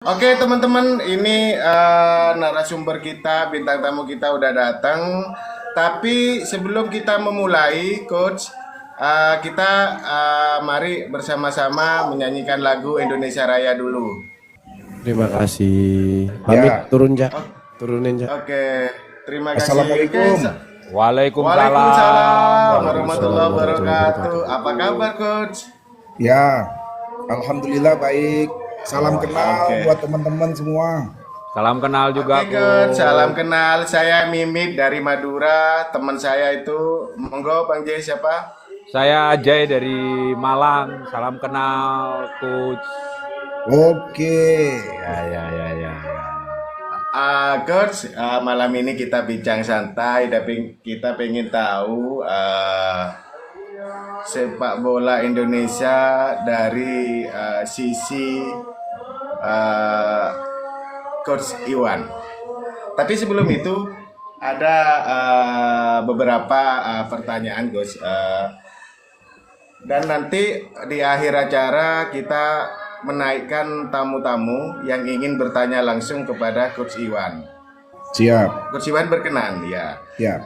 Oke teman-teman, ini narasumber kita, bintang tamu kita udah datang. Tapi sebelum kita memulai, Coach, kita mari bersama-sama menyanyikan lagu Indonesia Raya dulu. Terima kasih. Pamit Ya, turun, Jak. Turunin, Jak. Oke, terima kasih. Assalamualaikum. Waalaikumsalam. Waalaikumsalam warahmatullahi wabarakatuh. Apa kabar, Coach? Ya, alhamdulillah baik. Salam kenal Oke. buat teman-teman semua. Salam kenal juga, Oke, Coach. Coach. Salam kenal. Saya Mimit dari Madura. Teman saya itu, monggo Bang J siapa? Saya Ajay dari Malang. Salam kenal, Coach. Oke. Ya. Coach, malam ini kita bincang santai, tapi kita pengen tahu sepak bola Indonesia dari sisi Coach Iwan. Tapi sebelum itu ada beberapa pertanyaan, Coach. Dan nanti di akhir acara kita menaikkan tamu-tamu yang ingin bertanya langsung kepada Coach Iwan. Siap. Coach Iwan berkenan, ya. Ya.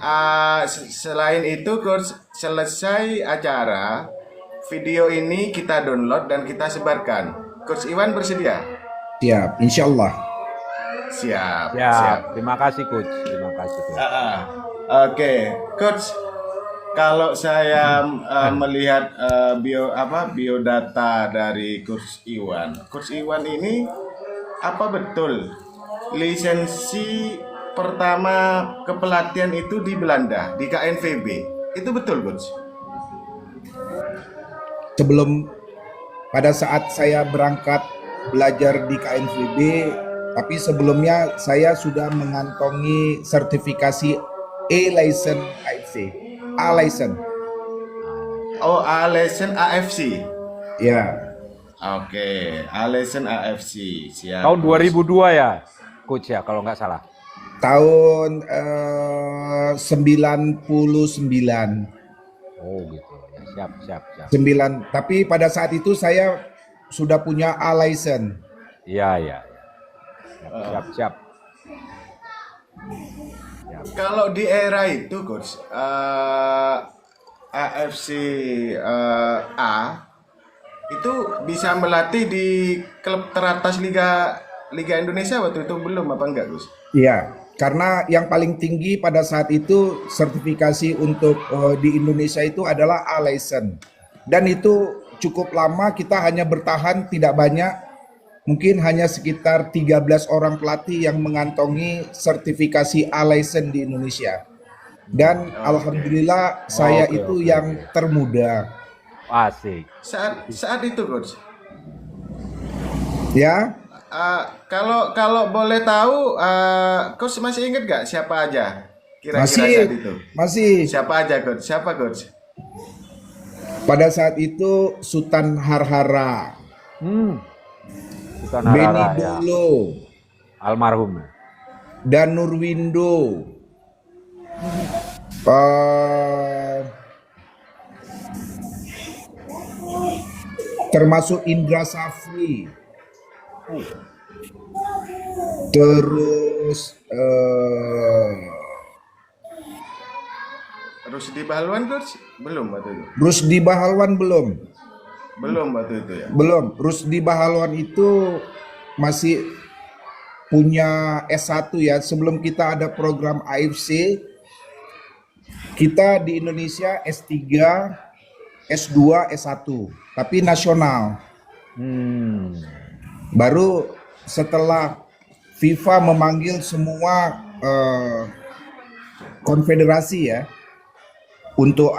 Selain itu, Coach, selesai acara, video ini kita download dan kita sebarkan. Coach Iwan bersedia? Siap. Insya Allah. Siap. Siap. Terima kasih, Coach. Terima kasih, Coach. Oke, Coach. Kalau saya melihat biodata dari Coach Iwan ini apa betul lisensi pertama kepelatihan itu di Belanda, di KNVB? Itu betul, Coach? Sebelum pada saat saya berangkat belajar di KNVB, tapi sebelumnya saya sudah mengantongi sertifikasi A-License AFC. A-License. Oh, A-License AFC. Ya. Oke, A-License AFC. Siap. Tahun 2002 ya, Coach ya, kalau nggak salah. Tahun 99. Oh gitu. Ya, siap. 9. Tapi pada saat itu saya sudah punya A-License. Iya. Siap. Kalau di era itu, Coach, AFC A itu bisa melatih di klub teratas Liga Indonesia waktu itu belum apa enggak, Gus? Iya, karena yang paling tinggi pada saat itu sertifikasi untuk di Indonesia itu adalah A-License. Dan itu cukup lama, kita hanya bertahan tidak banyak. Mungkin hanya sekitar 13 orang pelatih yang mengantongi sertifikasi A-License di Indonesia. Dan alhamdulillah saya itu yang termuda. Asik. Saat itu, Coach. Ya, Kalau boleh tahu, Coach masih ingat gak siapa aja kira-kira saat itu? masih. Siapa aja, Coach? Siapa, Coach? Pada saat itu Sultan Harhara, Sultan Beni Harara ya. Dolo, Almarhum. dan Nurwindo, termasuk Indra Safri, terus Rusdi Bahalwan, Coach? Belum waktu itu. Rusdi Bahalwan belum. Belum waktu itu ya. Belum, Rusdi Bahalwan itu masih punya S1 ya. Sebelum kita ada program AFC, kita di Indonesia S3, S2, S1, tapi nasional. Baru setelah FIFA memanggil semua konfederasi ya, untuk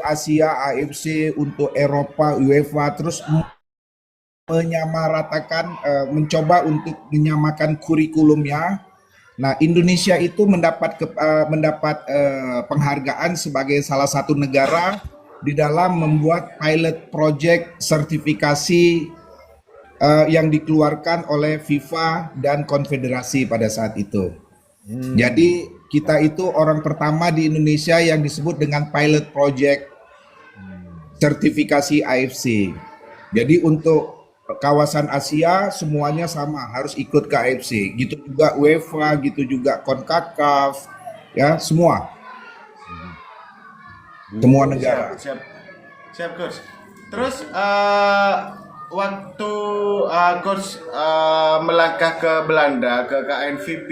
Asia, AFC, untuk Eropa, UEFA, terus menyamaratakan, mencoba untuk menyamakan kurikulumnya. Nah, Indonesia itu mendapat penghargaan sebagai salah satu negara di dalam membuat pilot project sertifikasi yang dikeluarkan oleh FIFA dan konfederasi pada saat itu. Jadi kita itu orang pertama di Indonesia yang disebut dengan pilot project sertifikasi AFC. Jadi untuk kawasan Asia semuanya sama harus ikut ke AFC. Gitu juga UEFA, gitu juga CONCACAF, ya semua negara. Siap, siap coach. Terus waktu coach melangkah ke Belanda ke KNVB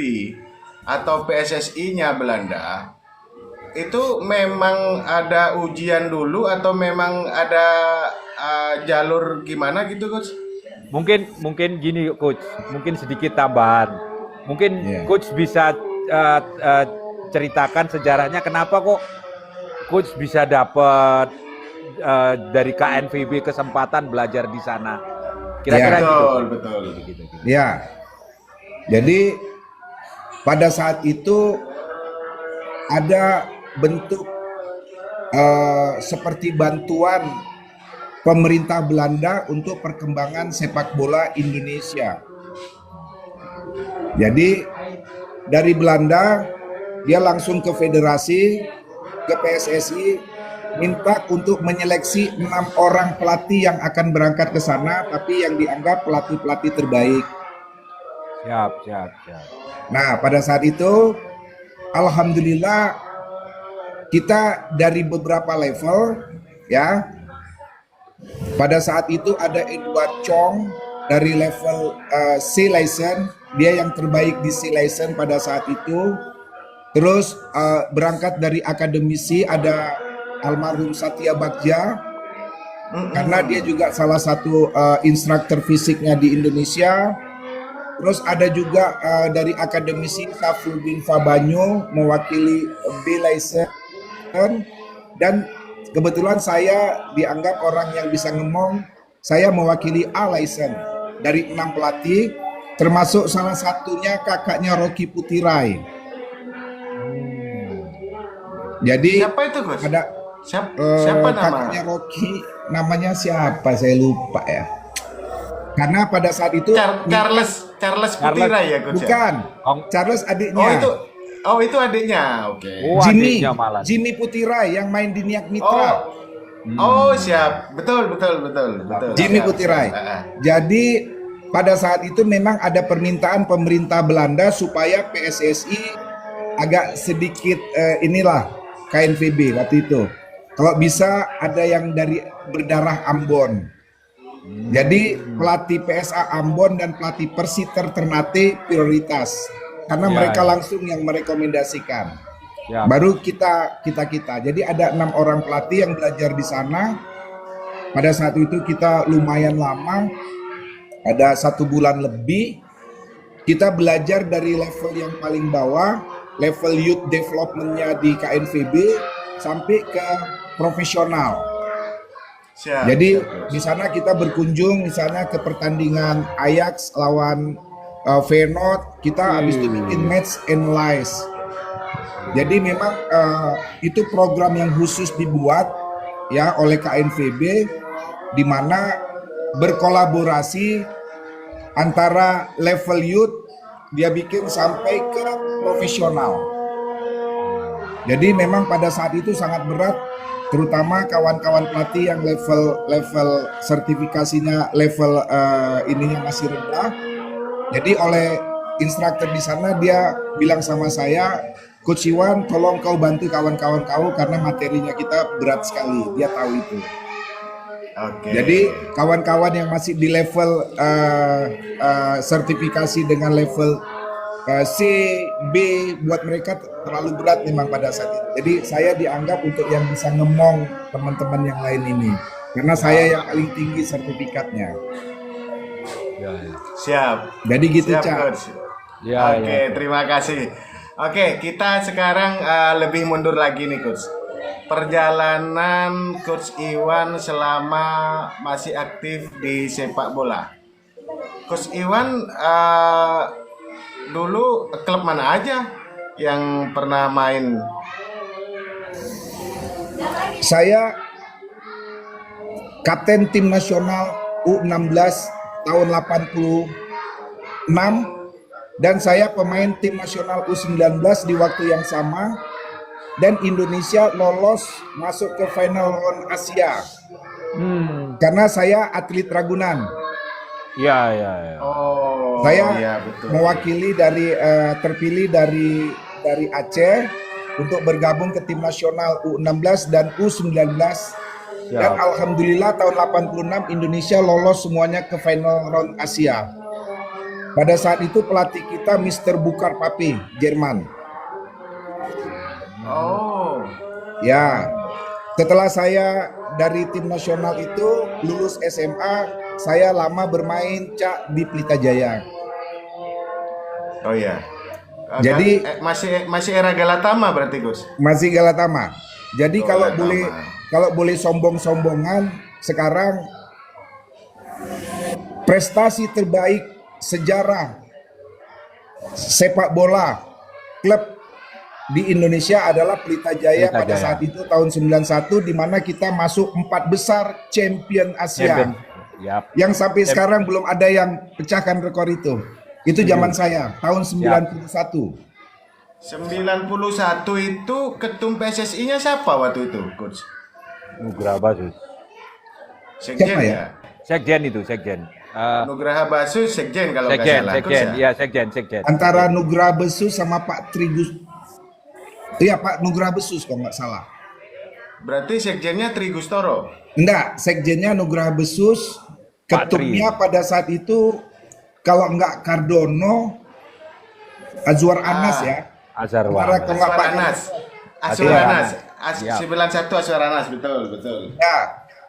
atau PSSI-nya Belanda, itu memang ada ujian dulu atau memang ada jalur gimana gitu coach? Mungkin gini coach, mungkin sedikit tambahan. Mungkin coach bisa ceritakan sejarahnya kenapa kok coach bisa dapat dari KNVB kesempatan belajar di sana. Kira-kira Betul. Ya. Jadi pada saat itu ada bentuk seperti bantuan pemerintah Belanda untuk perkembangan sepak bola Indonesia. Jadi dari Belanda dia langsung ke federasi, ke PSSI, minta untuk menyeleksi 6 orang pelatih yang akan berangkat ke sana, tapi yang dianggap pelatih-pelatih terbaik. Siap. Nah, pada saat itu alhamdulillah kita dari beberapa level, ya. Pada saat itu ada Edward Chong dari level C license, dia yang terbaik di C license pada saat itu. Terus berangkat dari akademisi ada almarhum Satya Bagja, karena dia juga salah satu instruktur fisiknya di Indonesia. Terus ada juga dari akademisi Safruddin Fabanyo mewakili B license, dan kebetulan saya dianggap orang yang bisa ngomong, saya mewakili A license dari 6 pelatih, termasuk salah satunya kakaknya Rocky Putirai. Jadi Siapa itu coach? ada Siapa nama? kakaknya Rocky, namanya siapa saya lupa ya. Karena pada saat itu Charles Putirai ya coach? bukan, Charles adiknya. Itu adiknya. Oke. Adiknya malah. Jimmy Putirai yang main di Niak Mitra. Siap. Betul. Jimmy Siap. Putirai. Jadi pada saat itu memang ada permintaan pemerintah Belanda supaya PSSI agak sedikit KNVB waktu itu. Kalau bisa ada yang dari berdarah Ambon. Jadi pelatih PSA Ambon dan pelatih Persiter Ternate prioritas. Karena mereka langsung yang merekomendasikan. Baru kita. Jadi ada 6 orang pelatih yang belajar di sana. Pada saat itu kita lumayan lama, ada 1 bulan lebih. Kita belajar dari level yang paling bawah, level youth development-nya di KNVB sampai ke profesional. Jadi di sana kita berkunjung misalnya ke pertandingan Ajax lawan Feyenoord, kita habis itu bikin match analyze. Jadi memang itu program yang khusus dibuat ya oleh KNVB, di mana berkolaborasi antara level youth dia bikin sampai ke profesional. Jadi memang pada saat itu sangat berat, terutama kawan-kawan pelatih yang level sertifikasinya level ininya masih rendah. Jadi oleh instruktur di sana dia bilang sama saya, Coach Iwan, tolong kau bantu kawan-kawan kau karena materinya kita berat sekali. Dia tahu itu. Jadi kawan-kawan yang masih di level sertifikasi dengan level C, B, buat mereka terlalu berat memang pada saat itu. Jadi saya dianggap untuk yang bisa ngemong teman-teman yang lain ini. Karena saya yang paling tinggi sertifikatnya. Siap. Jadi gitu, Siap, Cak. Coach. Terima kasih. Oke, kita sekarang lebih mundur lagi nih, Coach. Perjalanan Coach Iwan selama masih aktif di sepak bola. Coach Iwan dulu klub mana aja yang pernah main? Saya kapten tim nasional U16 tahun 86 dan saya pemain tim nasional U19 di waktu yang sama, dan Indonesia lolos masuk ke final round Asia. Karena saya atlet Ragunan. Iya, iya, iya. Oh, Saya iya betul. mewakili terpilih dari Aceh untuk bergabung ke tim nasional U16 dan U19. Dan Siap. alhamdulillah tahun 86 Indonesia lolos semuanya ke final round Asia. Pada saat itu pelatih kita Mr. Bukar Papi, Jerman. Oh, Ya, setelah saya dari tim nasional itu lulus SMA, saya lama bermain Cak di Pelita Jaya. oh iya. Jadi- masih era Galatama berarti Gus. Masih Galatama. Jadi Oh, kalau Galatama. boleh sombong-sombongan, sekarang prestasi terbaik sejarah sepak bola klub di Indonesia adalah Pelita Jaya Pelita pada Jaya. saat itu tahun 91, di mana kita masuk 4 besar champion Asia. Champion. Yap. Yang sampai sekarang belum ada yang pecahkan rekor itu. Itu zaman saya, tahun 91. 91 itu ketum PSSI-nya siapa waktu itu, Coach? Nugraha Basus. Sekjen Siapa ya? ya? Sekjen itu, sekjen. Nugraha Basu sekjen kalau nggak Sekjen, salah. Coach, sekjen. ya? Iya, sekjen, sekjen. Antara Nugraha Besus sama Pak Trigus. Iya, Pak Nugraha Besus kalau nggak salah. Berarti sekjennya Tri Gustoro. Enggak, sekjennya Nugraha Besus, Pak ketumnya Tri. pada saat itu kalau enggak Cardono, Azwar Anas ya. Azhar Antara Wahid. kalau nggak Pak Aswaranas. Iya. Aswaranas. Siap. 91 Aswaranas, betul, betul. Ya,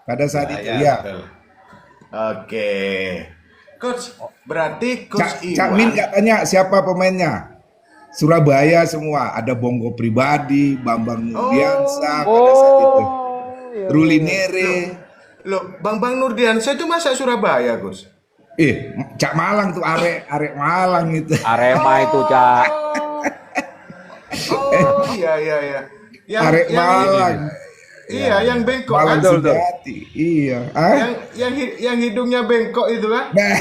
pada saat itu ya. betul. Oke. Coach, berarti Coach Cak Min Iwan. nggak tanya siapa pemainnya. Surabaya semua, ada Bongo Pribadi, Bambang Nurdiansyah pada saat itu. iya. Ruli Nere. Loh, Bang Nurdiansyah itu masa Surabaya, Coach? Cak Malang tuh arek Malang itu. Arema itu, Cak. Oh, iya. Arek Malang. Iya, yang bengkok Malang kan? sejati. Iya. Ah? Yang hidungnya bengkok itu kan? Nah,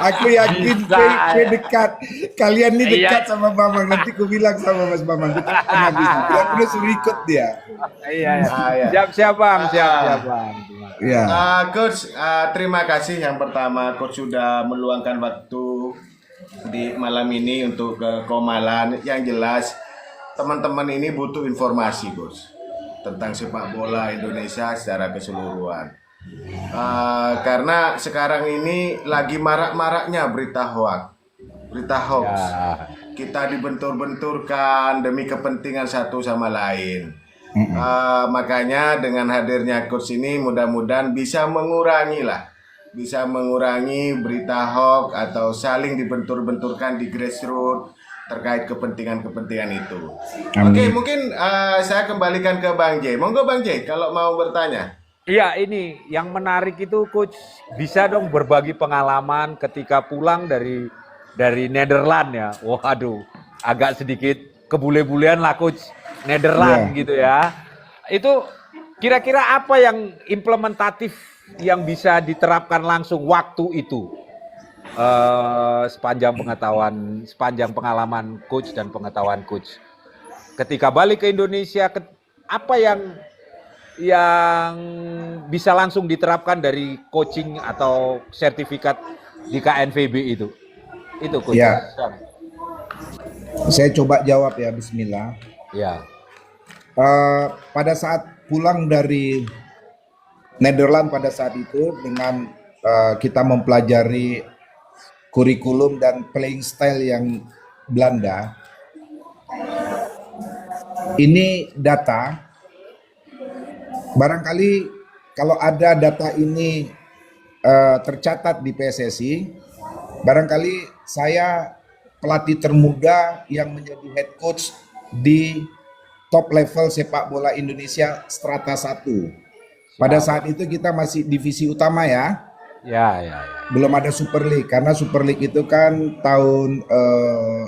aku yakin Bisa, Kue dekat. Kalian nih dekat Iya. sama Bambang. Nanti ku bilang sama Mas Bambang. Dekat sama bisa. Aku udah suruh ikut dia. Iya, iya. iya. Siap, Bang. Siap, Bang. Ya. Coach, terima kasih yang pertama Coach sudah meluangkan waktu di malam ini untuk ke Komalan. Yang jelas teman-teman ini butuh informasi, Coach, tentang sepak bola Indonesia secara keseluruhan. Karena sekarang ini lagi marak-maraknya berita hoax. Ya. Kita dibentur-benturkan demi kepentingan satu sama lain. Makanya dengan hadirnya coach ini mudah-mudahan bisa mengurangi berita hoax atau saling dibentur-benturkan di grassroots terkait kepentingan-kepentingan itu. Oke, mungkin saya kembalikan ke Bang J. Monggo Bang J kalau mau bertanya. Iya, ini yang menarik itu Coach bisa dong berbagi pengalaman ketika pulang dari Nederland ya. Waduh, agak sedikit kebule-bulean lah Coach Nederland gitu ya. Itu kira-kira apa yang implementatif yang bisa diterapkan langsung waktu itu? Sepanjang pengalaman Coach dan pengetahuan Coach. Ketika balik ke Indonesia, apa yang bisa langsung diterapkan dari coaching atau sertifikat di KNVB itu Coach. Ya. Saya coba jawab ya, Bismillah. Ya. Pada saat pulang dari Nederland pada saat itu dengan kita mempelajari kurikulum dan playing style yang Belanda, ini data. Barangkali kalau ada data ini tercatat di PSSI, barangkali saya pelatih termuda yang menjadi head coach di top level sepak bola Indonesia strata 1. Pada saat itu kita masih divisi utama ya. Ya. Belum ada Super League karena Super League itu kan tahun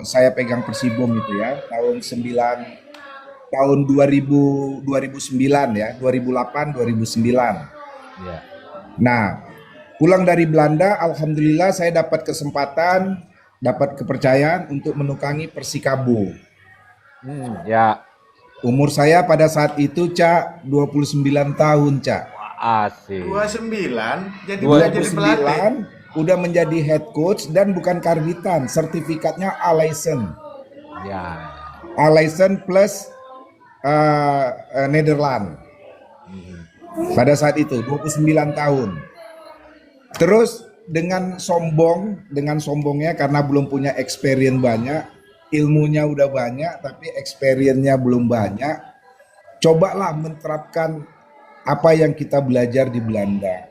saya pegang Persibom itu ya, tahun 2009 ya, 2008 2009. Ya. Nah, pulang dari Belanda alhamdulillah saya dapat kesempatan, dapat kepercayaan untuk menukangi Persikabo. Ya. Umur saya pada saat itu, Cak, 29 tahun, Cak. Asik. 29 jadi udah jadi pelatih. 29 udah menjadi head coach dan bukan karbitan, sertifikatnya A-license. Ya. A-license plus Netherlands. Pada saat itu 29 tahun. Terus dengan sombongnya karena belum punya experience banyak, ilmunya udah banyak tapi experience-nya belum banyak. Cobalah menerapkan apa yang kita belajar di Belanda.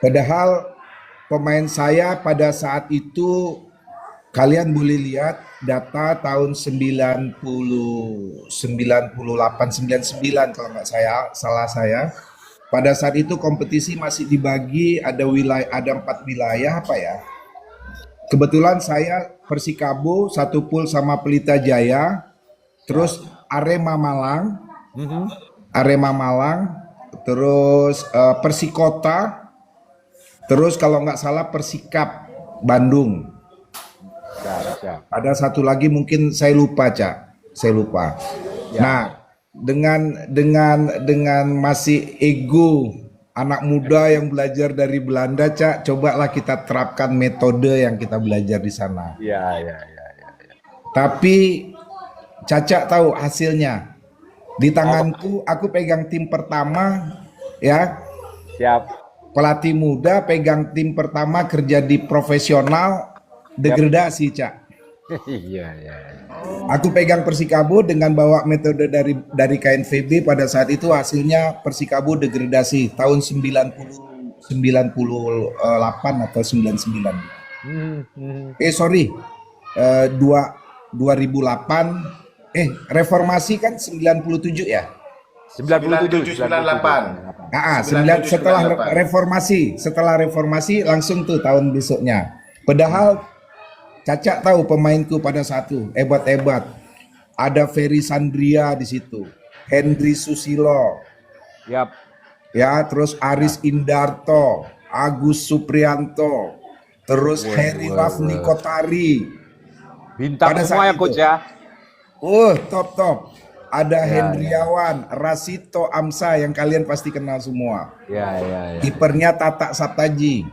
Padahal pemain saya pada saat itu, kalian boleh lihat data tahun 99 kalau nggak salah saya. Pada saat itu kompetisi masih dibagi ada 4 wilayah apa ya. Kebetulan saya Persikabo satu pool sama Pelita Jaya, terus Arema Malang, terus Persikota, terus kalau nggak salah Persikap Bandung. Siap. Ada satu lagi mungkin saya lupa, Cak. Saya lupa. Ya. Nah, dengan masih ego anak muda yang belajar dari Belanda, Cak, cobalah kita terapkan metode yang kita belajar di sana. Ya. Tapi Caca tahu hasilnya. Di tanganku aku pegang tim pertama ya. Siap. Pelatih muda pegang tim pertama kerja di profesional degradasi, Cak. Iya. Aku pegang Persikabo dengan bawa metode dari KNVB. Pada saat itu hasilnya Persikabo degradasi tahun 98 atau 99. Sorry, 2008. Reformasi kan 97 ya. 97 98. Setelah reformasi langsung tuh tahun besoknya. Padahal Caca tahu pemainku pada saat itu hebat. Ada Ferry Sandria di situ, Henry Susilo, Yap. ya, terus Aris Indarto, Agus Suprianto, terus Heri Rafni Kotari. Bintang Pada semua saat ya coach itu. ya. Top. Ada Hendriawan, Rasito Amsa yang kalian pasti kenal semua. Ya. Kipernya Tata Saptaji.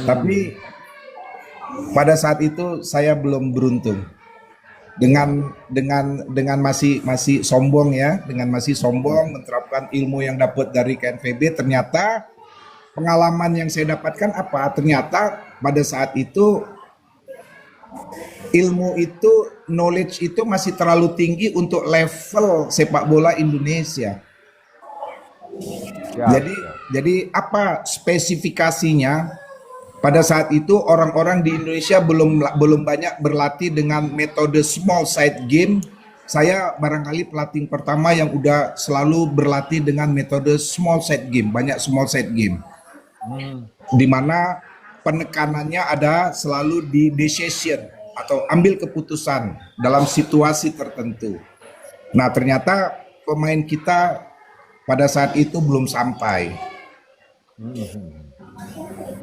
Tapi pada saat itu saya belum beruntung. Dengan masih sombong ya, menerapkan ilmu yang dapat dari KNVB, ternyata pengalaman yang saya dapatkan apa? Ternyata pada saat itu ilmu itu, knowledge itu masih terlalu tinggi untuk level sepak bola Indonesia. Jadi apa spesifikasinya? Pada saat itu orang-orang di Indonesia belum banyak berlatih dengan metode small side game. Saya barangkali pelatih pertama yang udah selalu berlatih dengan metode small side game, banyak small side game. Di mana penekanannya ada selalu di decision atau ambil keputusan dalam situasi tertentu. Nah, ternyata pemain kita pada saat itu belum sampai.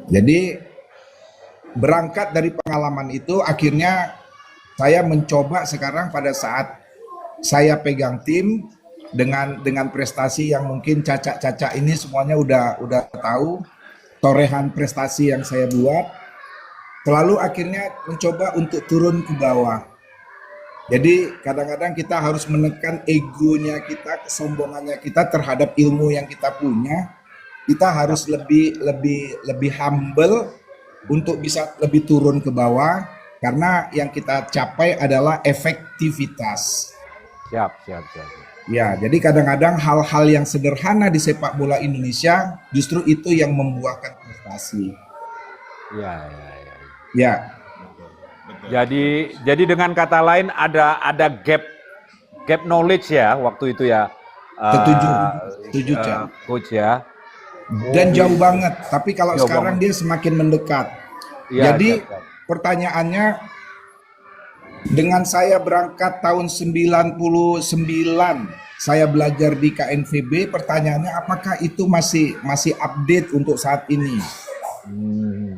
Jadi berangkat dari pengalaman itu, akhirnya saya mencoba sekarang pada saat saya pegang tim dengan prestasi yang mungkin Caca ini semuanya udah tahu torehan prestasi yang saya buat, selalu akhirnya mencoba untuk turun ke bawah. Jadi kadang-kadang kita harus menekan egonya kita, kesombongannya kita terhadap ilmu yang kita punya. Kita harus lebih humble untuk bisa lebih turun ke bawah, karena yang kita capai adalah efektivitas. Siap. Ya, jadi kadang-kadang hal-hal yang sederhana di sepak bola Indonesia justru itu yang membuahkan prestasi. Ya. Jadi dengan kata lain ada gap knowledge ya waktu itu ya. Setuju, Cak. Coach ya. Dan jauh banget, tapi kalau Jauh sekarang banget. dia semakin mendekat. Ya, Jadi siap. pertanyaannya, dengan saya berangkat tahun 99, saya belajar di KNVB, pertanyaannya apakah itu masih update untuk saat ini?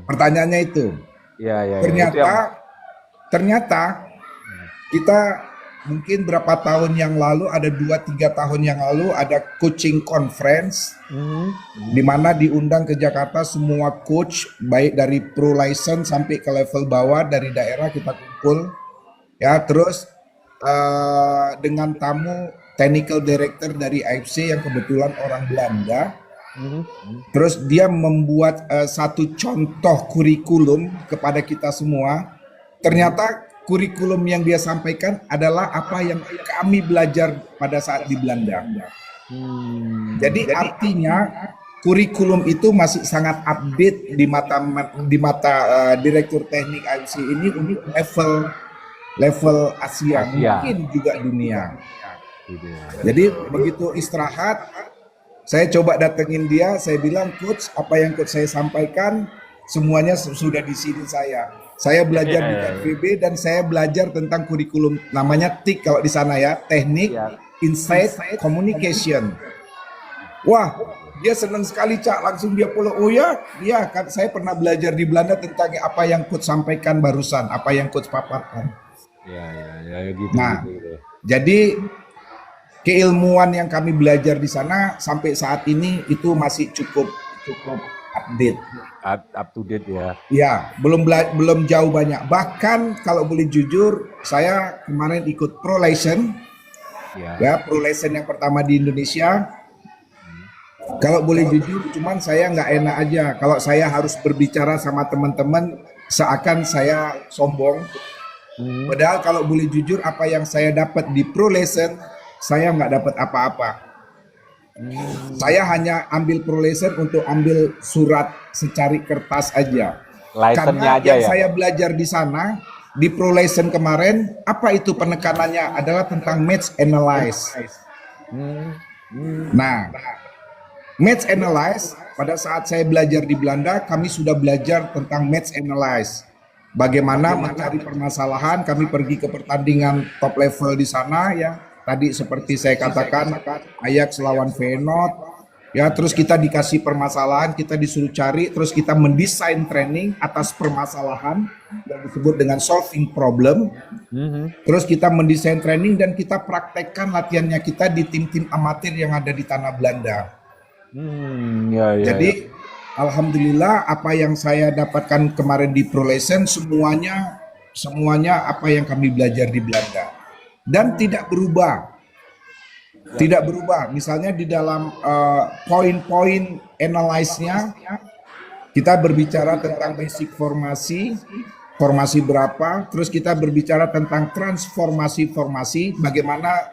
Pertanyaannya itu. Ya. Ternyata kita mungkin berapa tahun yang lalu, ada 2-3 tahun yang lalu ada coaching conference di mana diundang ke Jakarta semua coach baik dari pro license sampai ke level bawah dari daerah kita kumpul ya, terus dengan tamu technical director dari AFC yang kebetulan orang Belanda. Terus dia membuat satu contoh kurikulum kepada kita semua. Ternyata kurikulum yang dia sampaikan adalah apa yang kami belajar pada saat di Belanda. Jadi artinya kurikulum itu masih sangat update di mata direktur teknik AFC ini untuk level Asia, mungkin juga dunia. Jadi begitu istirahat, saya coba datengin dia, saya bilang, coach, apa yang coach saya sampaikan semuanya sudah di sini saya. Saya belajar di FVB dan saya belajar tentang kurikulum namanya TIC kalau di sana ya, teknik, insight, communication. Wah, dia senang sekali Cak, langsung dia pulang. Oh ya, iya kan saya pernah belajar di Belanda tentang apa yang coach sampaikan barusan, apa yang coach paparkan. Ya gitu. Nah, gitu. jadi keilmuan yang kami belajar di sana sampai saat ini itu masih cukup update. Up to date ya. Ya, belum jauh banyak. Bahkan kalau boleh jujur, saya kemarin ikut Pro License. Ya, Pro License yang pertama di Indonesia. Kalau boleh jujur, cuman saya nggak enak aja kalau saya harus berbicara sama teman-teman seakan saya sombong. Padahal kalau boleh jujur, apa yang saya dapat di Pro License, saya nggak dapat apa-apa. Saya hanya ambil Pro License untuk ambil surat secari kertas aja. Karena aja yang ya. saya belajar di sana, di Pro License kemarin, apa itu penekanannya adalah tentang match analyze. Nah, match analyze pada saat saya belajar di Belanda, kami sudah belajar tentang match analyze. Bagaimana mencari permasalahan, kami pergi ke pertandingan top level di sana ya. Tadi seperti saya katakan, Ajax lawan Feyenoord. Ya, terus kita dikasih permasalahan, kita disuruh cari, terus kita mendesain training atas permasalahan yang disebut dengan solving problem. Terus kita mendesain training dan kita praktekkan latihannya kita di tim-tim amatir yang ada di tanah Belanda. Jadi alhamdulillah apa yang saya dapatkan kemarin di Pro License semuanya apa yang kami belajar di Belanda dan tidak berubah. Misalnya di dalam poin-poin analyze-nya kita berbicara tentang basic formasi berapa, terus kita berbicara tentang transformasi, bagaimana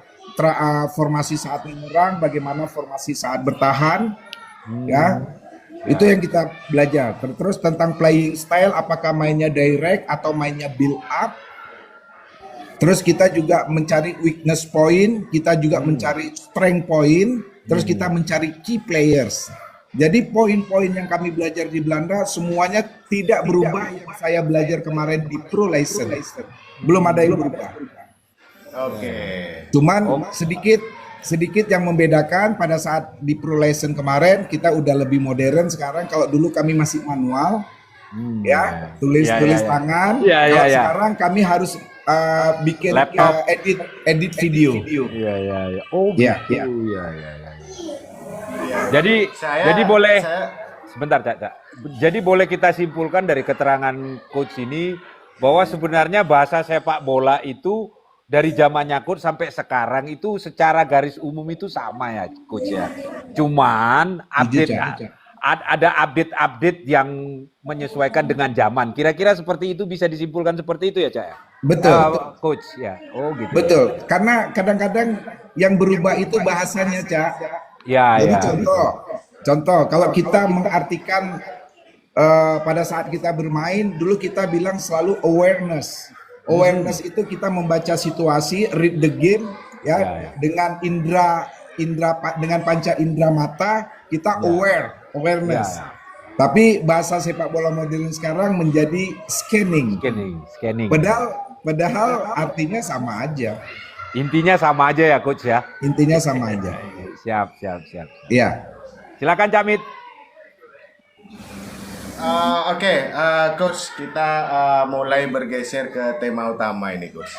formasi saat menyerang, bagaimana formasi saat bertahan, ya. Itu yang kita belajar. Terus tentang playing style, apakah mainnya direct atau mainnya build up. Terus kita juga mencari weakness point, kita juga mencari strength point, terus kita mencari key players. Jadi poin-poin yang kami belajar di Belanda semuanya tidak berubah yang saya belajar kemarin di Pro License. Belum ada yang berubah. Oke. Cuman sedikit yang membedakan pada saat di Pro License kemarin kita udah lebih modern sekarang. Kalau dulu kami masih manual, tulis tangan. Kalau sekarang kami harus bikin edit video. Oh gitu. Jadi boleh sebentar Cak. Jadi boleh kita simpulkan dari keterangan coach ini bahwa sebenarnya bahasa sepak bola itu dari zamannya coach sampai sekarang itu secara garis umum itu sama ya coach ya. Cuman ada update yang menyesuaikan dengan zaman. Kira-kira seperti itu, bisa disimpulkan seperti itu ya Cak ya? Betul. Coach ya. Oh gitu. Betul. Karena kadang-kadang yang berubah itu bahasanya Cak. Jadi contoh kalau kita mengartikan pada saat kita bermain, dulu kita bilang selalu awareness. Awareness itu kita membaca situasi, read the game dengan dengan panca indera mata kita awareness. Tapi bahasa sepak bola modern sekarang menjadi scanning. Padahal artinya sama aja. Intinya sama aja ya coach ya. Intinya sama aja. Siap. Iya. Silakan Camit. Coach, kita mulai bergeser ke tema utama ini, Coach.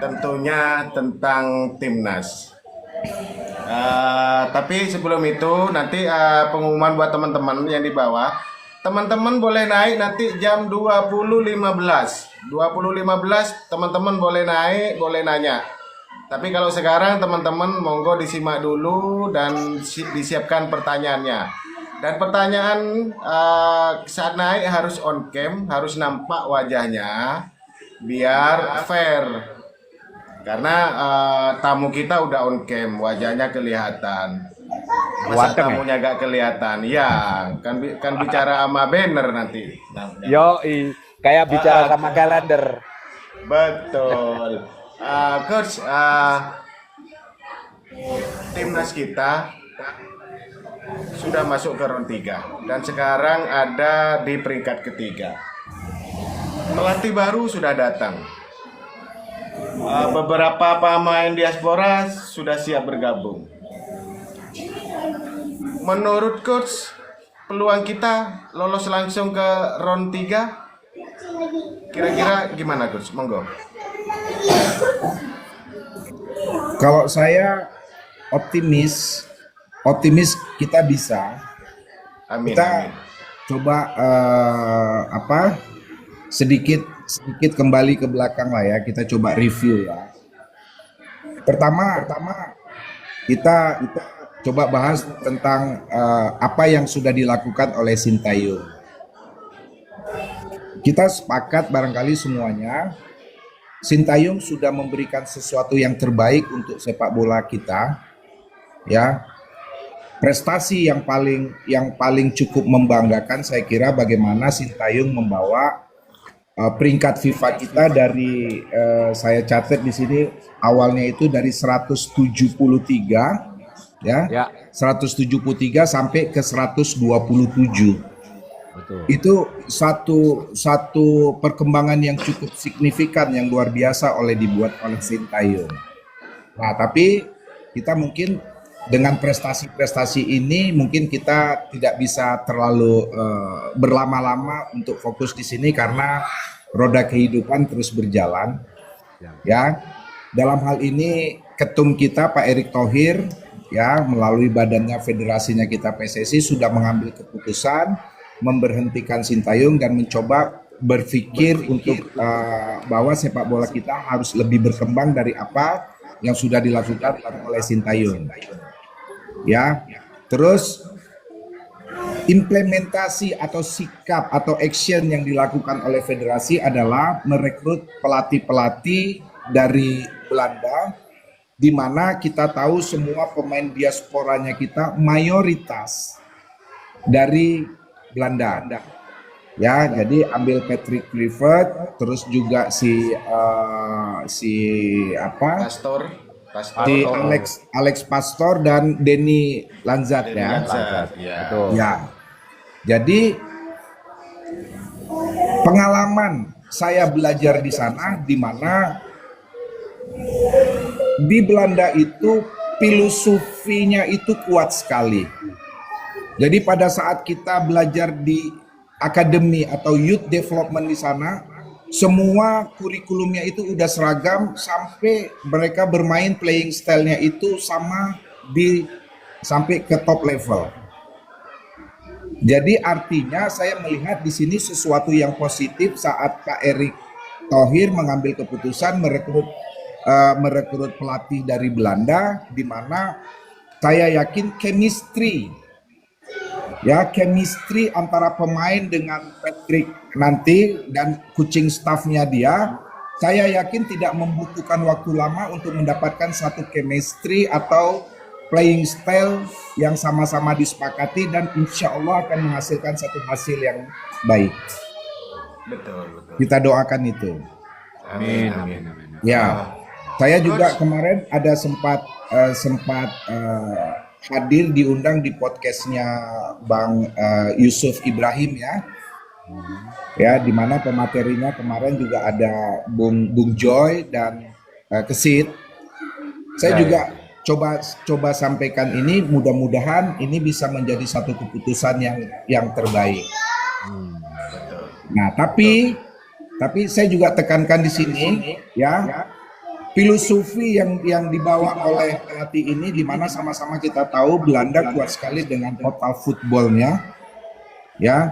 tentunya tentang timnas. Tapi sebelum itu nanti pengumuman buat teman-teman yang di bawah. Teman-teman boleh naik nanti jam 20.15. 20.15 teman-teman boleh naik, boleh nanya. Tapi kalau sekarang teman-teman monggo disimak dulu dan disiapkan pertanyaannya. Dan pertanyaan saat naik harus on cam, harus nampak wajahnya biar fair. Karena tamu kita udah on cam, wajahnya kelihatan. Masa Ganteng, tamunya gak kelihatan? Ya, kan bicara sama banner nanti. Yo, kayak bicara sama kalender. Betul. Coach, timnas kita sudah masuk ke round 3 dan sekarang ada di peringkat ketiga. Pelatih baru sudah datang. Beberapa pemain diaspora sudah siap bergabung. Menurut coach, peluang kita lolos langsung ke round 3 kira-kira gimana coach? Monggo. Kalau saya optimis kita bisa. Amin. Kita Amin. coba sedikit kembali ke belakang lah ya. Kita coba review ya. Pertama kita coba bahas tentang apa yang sudah dilakukan oleh Sintayong. Kita sepakat barangkali semuanya, Sintayong sudah memberikan sesuatu yang terbaik untuk sepak bola kita, ya. Prestasi yang paling cukup membanggakan saya kira bagaimana Sintayong membawa peringkat FIFA kita dari saya catat di sini awalnya itu dari 173 ya. 173 sampai ke 127. Betul. Itu satu perkembangan yang cukup signifikan yang luar biasa dibuat oleh Sintayong. Nah, tapi kita mungkin dengan prestasi-prestasi ini mungkin kita tidak bisa terlalu berlama-lama untuk fokus di sini karena roda kehidupan terus berjalan. Ya, dalam hal ini ketum kita Pak Erick Thohir ya melalui badannya federasinya kita PSSI sudah mengambil keputusan memberhentikan Sintayong dan mencoba berpikir untuk bahwa sepak bola kita harus lebih berkembang dari apa yang sudah dilakukan oleh Sintayong. Ya, terus implementasi atau sikap atau action yang dilakukan oleh federasi adalah merekrut pelatih-pelatih dari Belanda, di mana kita tahu semua pemain diasporanya kita mayoritas dari Belanda. Ya, jadi ambil Patrick Kluivert, terus juga si Alex Pastor dan Denny Lanzat ya. Betul. Ya. Jadi pengalaman saya belajar di sana di mana di Belanda itu filosofinya itu kuat sekali. Jadi pada saat kita belajar di akademi atau youth development di sana, semua kurikulumnya itu udah seragam sampai mereka bermain playing style-nya itu sama sampai ke top level. Jadi artinya saya melihat di sini sesuatu yang positif saat Pak Erick Thohir mengambil keputusan merekrut pelatih dari Belanda, di mana saya yakin chemistry antara pemain dengan Patrick nanti dan coaching staffnya dia, saya yakin tidak membutuhkan waktu lama untuk mendapatkan satu chemistry atau playing style yang sama-sama disepakati dan insya Allah akan menghasilkan satu hasil yang baik. Betul. Kita doakan itu. Amin. Ya, saya juga kemarin ada sempat hadir diundang di podcastnya Bang Yusuf Ibrahim ya. Ya, di mana pematerinya kemarin juga ada Bung Joy dan Kesit. Saya juga coba sampaikan ini, mudah-mudahan ini bisa menjadi satu keputusan yang terbaik. Nah, tapi saya juga tekankan di sini ya, filosofi yang dibawa oleh pelatih ini, di mana sama-sama kita tahu Belanda kuat sekali dengan total footballnya, ya,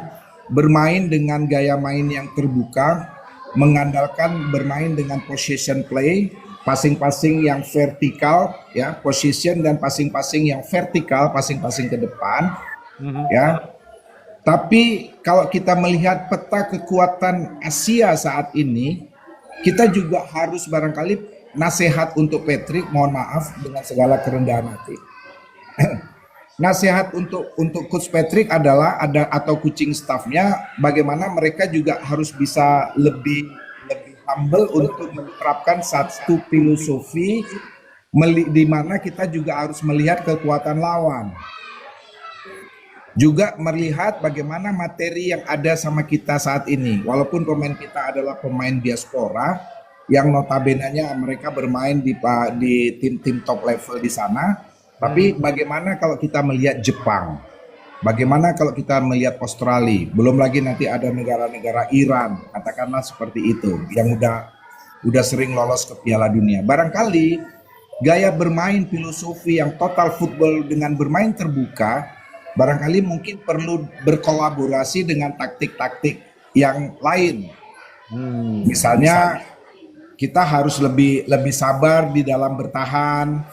bermain dengan gaya main yang terbuka, mengandalkan bermain dengan possession play, passing-passing yang vertikal, ya, position dan passing-passing yang vertikal, passing-passing ke depan, ya. Tapi kalau kita melihat peta kekuatan Asia saat ini, kita juga harus barangkali nasihat untuk Patrick, mohon maaf dengan segala kerendahan hati. Nasihat untuk Coach Patrick adalah atau coaching staffnya, bagaimana mereka juga harus bisa lebih humble untuk menerapkan satu filosofi di mana kita juga harus melihat kekuatan lawan. Juga melihat bagaimana materi yang ada sama kita saat ini. Walaupun pemain kita adalah pemain diaspora, yang notabene-nya mereka bermain di tim-tim top level di sana. Tapi bagaimana kalau kita melihat Jepang? Bagaimana kalau kita melihat Australia? Belum lagi nanti ada negara-negara Iran, katakanlah seperti itu, yang udah sering lolos ke Piala Dunia. Barangkali gaya bermain filosofi yang total football dengan bermain terbuka, barangkali mungkin perlu berkolaborasi dengan taktik-taktik yang lain. Misalnya kita harus lebih sabar di dalam bertahan,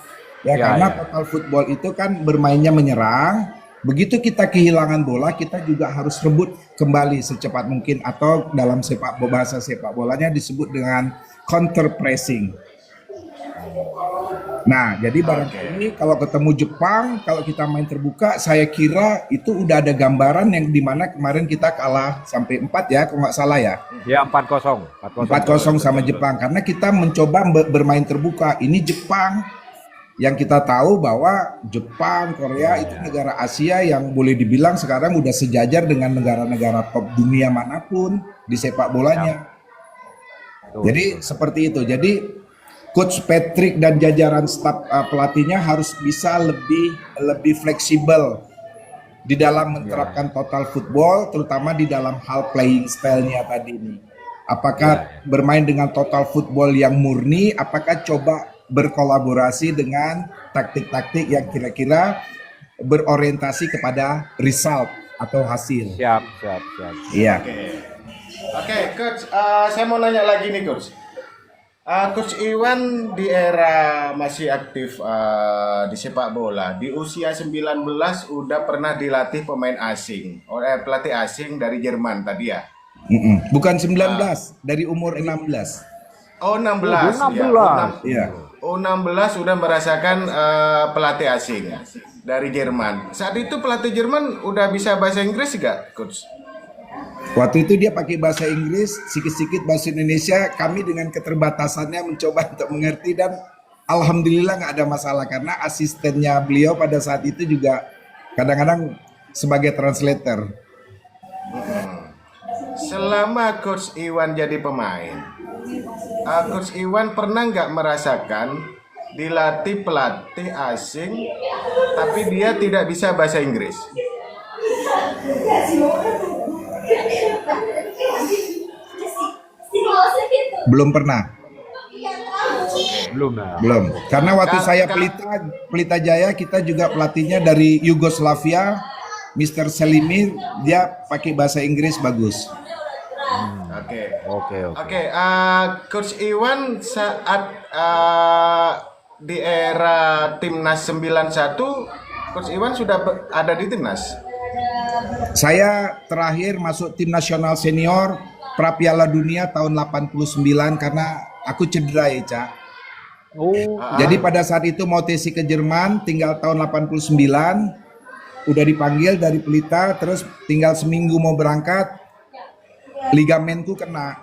ya, karena total football itu kan bermainnya menyerang. Begitu kita kehilangan bola, kita juga harus rebut kembali secepat mungkin, atau dalam bahasa sepak bolanya disebut dengan counter pressing. Nah, jadi barangkali kalau ketemu Jepang, kalau kita main terbuka, saya kira itu udah ada gambaran yang dimana kemarin kita kalah sampai 4 ya, kalau nggak salah ya. Ya 4-0. 4-0 sama Jepang, karena kita mencoba bermain terbuka. Ini Jepang yang kita tahu bahwa Jepang, Korea itu negara Asia yang boleh dibilang sekarang udah sejajar dengan negara-negara top dunia manapun di sepak bolanya. Jadi seperti itu. Jadi Coach Patrick dan jajaran staf pelatihnya harus bisa lebih fleksibel di dalam menerapkan total football, terutama di dalam hal playing style-nya tadi ini. Apakah bermain dengan total football yang murni, apakah coba berkolaborasi dengan taktik-taktik yang kira-kira berorientasi kepada result atau hasil. Siap. Iya. Oke, Coach, saya mau nanya lagi nih, Coach. Coach Iwan di era masih aktif di sepak bola, di usia 19 udah pernah dilatih pemain asing oleh pelatih asing dari Jerman tadi ya? Bukan 19, dari umur 16. Oh 16, Iya. Oh 16 udah merasakan pelatih asing dari Jerman. Saat itu pelatih Jerman udah bisa bahasa Inggris gak, Coach? Waktu itu dia pakai bahasa Inggris, sedikit-sedikit bahasa Indonesia. Kami dengan keterbatasannya mencoba untuk mengerti, dan alhamdulillah nggak ada masalah, karena asistennya beliau pada saat itu juga kadang-kadang sebagai translator. Selama Coach Iwan jadi pemain, Coach Iwan pernah nggak merasakan dilatih pelatih asing tapi dia tidak bisa bahasa Inggris? Belum pernah. Belum. Karena waktu saya Pelita Jaya, kita juga pelatihnya dari Yugoslavia, Mr. Selimir, dia pakai bahasa Inggris bagus. Oke. Coach Iwan saat di era Timnas 91, Coach Iwan sudah ada di Timnas? Saya terakhir masuk tim nasional senior pra Piala Dunia tahun 89 karena aku cedera ya, Cak. Jadi pada saat itu mau TC ke Jerman, tinggal tahun 89, udah dipanggil dari Pelita, terus tinggal seminggu mau berangkat, ligamenku kena.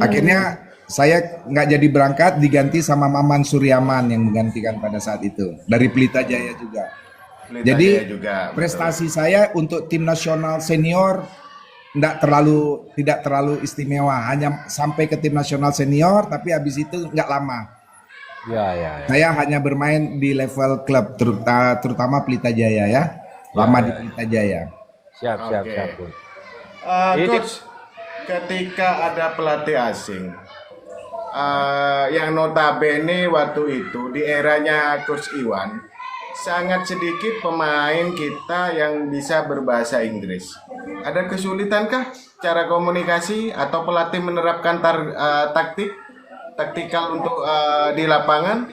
Akhirnya saya nggak jadi berangkat, diganti sama Maman Suryaman yang menggantikan pada saat itu, dari Pelita Jaya juga. Jadi prestasi saya untuk tim nasional senior tidak terlalu istimewa, hanya sampai ke tim nasional senior, tapi habis itu nggak lama. Ya. Saya hanya bermain di level klub, terutama Pelita Jaya ya, lama di Pelita Jaya. Siap. Coach, ketika ada pelatih asing, yang notabene waktu itu di eranya Coach Iwan sangat sedikit pemain kita yang bisa berbahasa Inggris. Ada kesulitankah cara komunikasi atau pelatih menerapkan taktikal untuk di lapangan?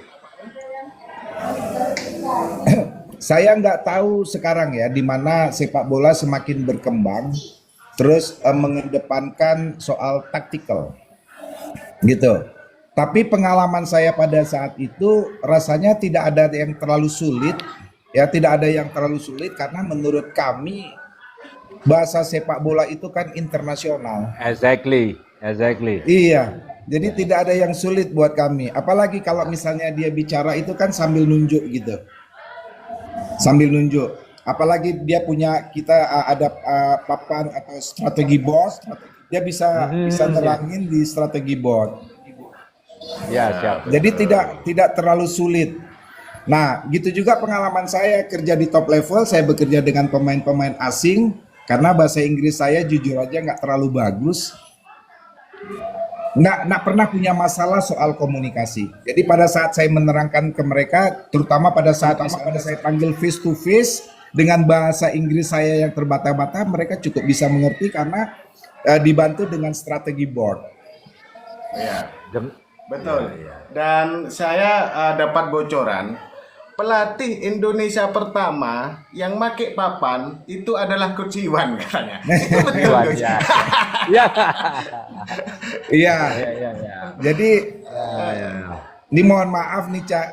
Saya nggak tahu sekarang ya di mana sepak bola semakin berkembang, terus mengedepankan soal taktikal, gitu. Tapi pengalaman saya pada saat itu rasanya tidak ada yang terlalu sulit, ya tidak ada yang terlalu sulit karena menurut kami bahasa sepak bola itu kan internasional. Exactly. Iya, jadi tidak ada yang sulit buat kami. Apalagi kalau misalnya dia bicara itu kan sambil nunjuk gitu. Sambil nunjuk. Apalagi dia punya ada papan atau strategi board, dia bisa terangin di strategi board. Ya, siap. Jadi tidak terlalu sulit. Nah, gitu juga pengalaman saya kerja di top level, saya bekerja dengan pemain-pemain asing karena bahasa Inggris saya jujur aja nggak terlalu bagus. Nggak pernah punya masalah soal komunikasi. Jadi pada saat saya menerangkan ke mereka, terutama pada saat saya panggil face to face dengan bahasa Inggris saya yang terbata-bata, mereka cukup bisa mengerti karena dibantu dengan strategi board. Ya, betul. Dan saya dapat bocoran pelatih Indonesia pertama yang make papan itu adalah Coach Iwan katanya. Itu betul, Coach? Ya. Iya. Jadi ini mohon maaf nih Cak,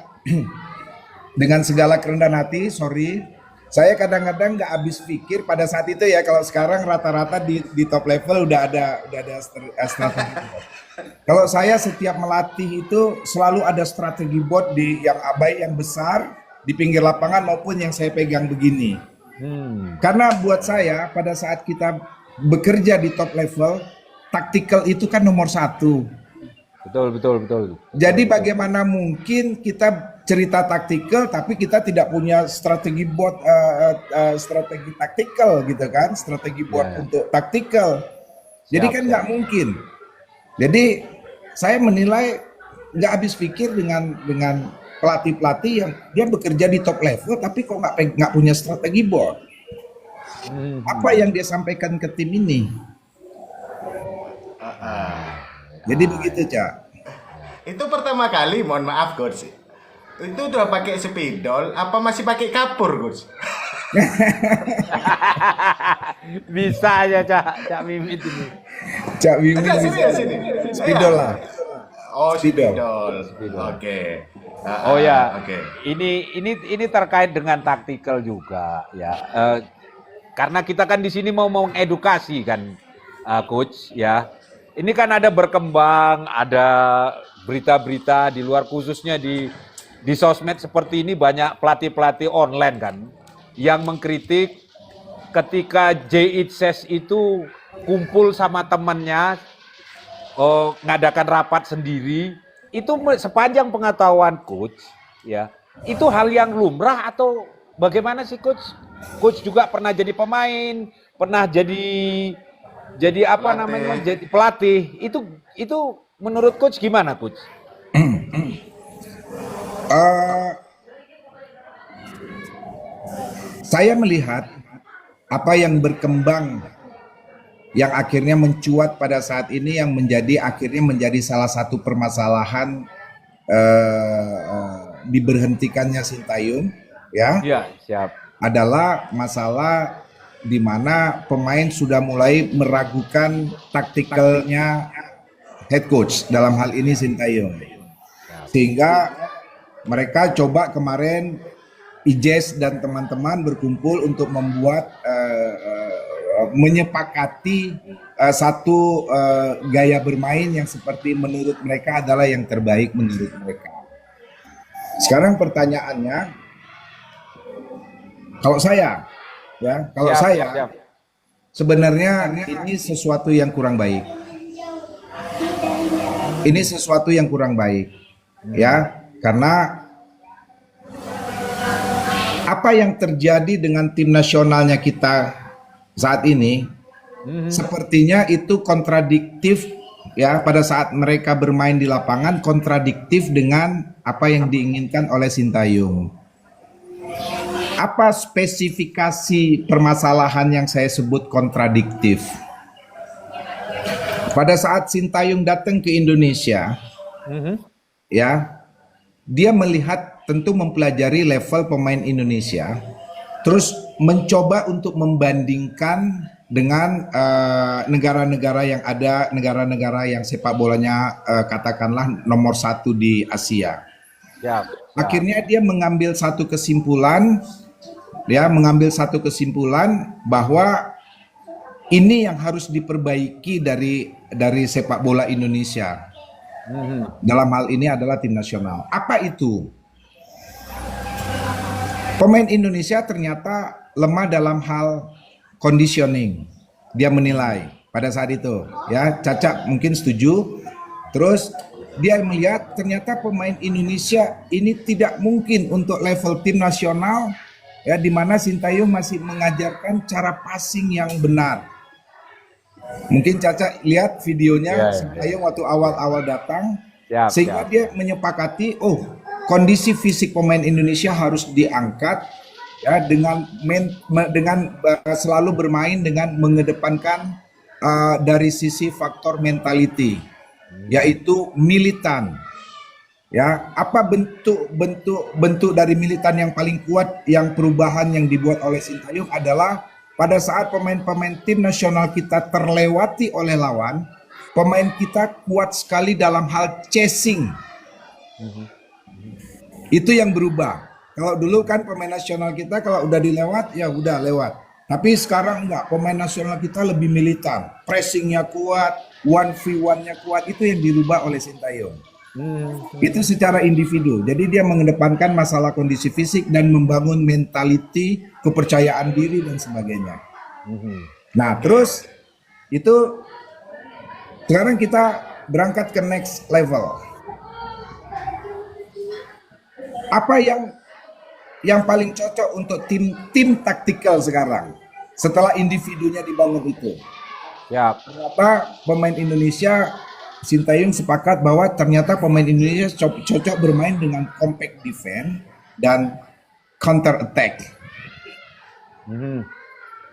dengan segala kerendahan hati, sorry. Saya kadang-kadang nggak habis pikir pada saat itu ya, kalau sekarang rata-rata di top level udah ada strategi. Kalau saya setiap melatih itu selalu ada strategi board yang besar di pinggir lapangan maupun yang saya pegang begini. Karena buat saya pada saat kita bekerja di top level, taktikal itu kan nomor 1. Betul. Jadi bagaimana mungkin kita cerita taktikal tapi kita tidak punya strategi board, strategi taktikal gitu kan, strategi board untuk taktikal. Jadi kan nggak mungkin. Jadi saya menilai nggak habis pikir dengan pelatih-pelatih yang dia bekerja di top level tapi kok nggak punya strategi board. Apa yang dia sampaikan ke tim ini? Jadi begitu Cak. Itu pertama kali, mohon maaf Coach. Itu udah pakai spidol apa masih pakai kapur, Coach? Bisa aja Cak Mimit ini. Cak Mimit Enggak, serius ini. spidol lah. Oh, Spidol. Oke. Oh ya. Oke. Ini terkait dengan taktikal juga ya. Karena kita kan di sini mau mengedukasi kan, Coach ya. Ini kan ada berkembang, ada berita-berita di luar, khususnya di sosmed seperti ini banyak pelatih-pelatih online kan yang mengkritik ketika J.Itses itu kumpul sama temannya ngadakan rapat sendiri. Itu sepanjang pengetahuan Coach ya, itu hal yang lumrah atau bagaimana sih Coach? Coach juga pernah jadi pemain, pernah jadi apa pelatih. namanya, jadi pelatih. Itu menurut Coach gimana Coach? Saya melihat apa yang berkembang yang akhirnya mencuat pada saat ini yang akhirnya menjadi salah satu permasalahan diberhentikannya Sintayong ya. Iya, siap. Adalah masalah di mana pemain sudah mulai meragukan taktikalnya head coach, dalam hal ini Sintayong. Sehingga mereka coba kemarin Ijes dan teman-teman berkumpul untuk membuat menyepakati satu gaya bermain yang seperti menurut mereka adalah yang terbaik menurut mereka. Sekarang pertanyaannya, kalau saya Siap. sebenarnya ini sesuatu yang kurang baik. Ini sesuatu yang kurang baik, ya, karena apa yang terjadi dengan tim nasionalnya kita saat ini sepertinya itu kontradiktif ya pada saat mereka bermain di lapangan kontradiktif dengan apa yang diinginkan oleh Sintayong. Apa spesifikasi permasalahan yang saya sebut kontradiktif? Pada saat Sintayong datang ke Indonesia, ya, dia melihat, tentu mempelajari level pemain Indonesia, terus mencoba untuk membandingkan dengan negara-negara yang ada, negara-negara yang sepak bolanya katakanlah nomor 1 di Asia. Akhirnya dia mengambil satu kesimpulan, bahwa ini yang harus diperbaiki dari sepak bola Indonesia. Dalam hal ini adalah tim nasional. Apa itu? Pemain Indonesia ternyata lemah dalam hal conditioning. Dia menilai pada saat itu, ya, Caca mungkin setuju. Terus dia melihat ternyata pemain Indonesia ini tidak mungkin untuk level tim nasional, ya, di mana Sintayong masih mengajarkan cara passing yang benar. Mungkin Caca lihat videonya Sintayong waktu awal-awal datang, sehingga dia menyepakati, kondisi fisik pemain Indonesia harus diangkat, ya, dengan selalu bermain dengan mengedepankan dari sisi faktor mentality, yaitu militan. Ya, apa bentuk dari militan yang paling kuat, yang perubahan yang dibuat oleh Sintayong adalah pada saat pemain-pemain tim nasional kita terlewati oleh lawan, pemain kita kuat sekali dalam hal chasing. Itu yang berubah. Kalau dulu kan pemain nasional kita kalau udah dilewat, ya udah lewat. Tapi sekarang enggak, pemain nasional kita lebih militan, pressingnya kuat, 1v1-nya kuat, itu yang dirubah oleh Sintayong. Itu secara individu. Jadi dia mengedepankan masalah kondisi fisik dan membangun mentality, kepercayaan diri dan sebagainya. Nah, terus itu sekarang kita berangkat ke next level. Apa yang paling cocok untuk tim taktikal sekarang setelah individunya dibangun itu? Ternyata pemain Indonesia, Sintayong sepakat bahwa ternyata pemain Indonesia cocok bermain dengan compact defense dan counter attack.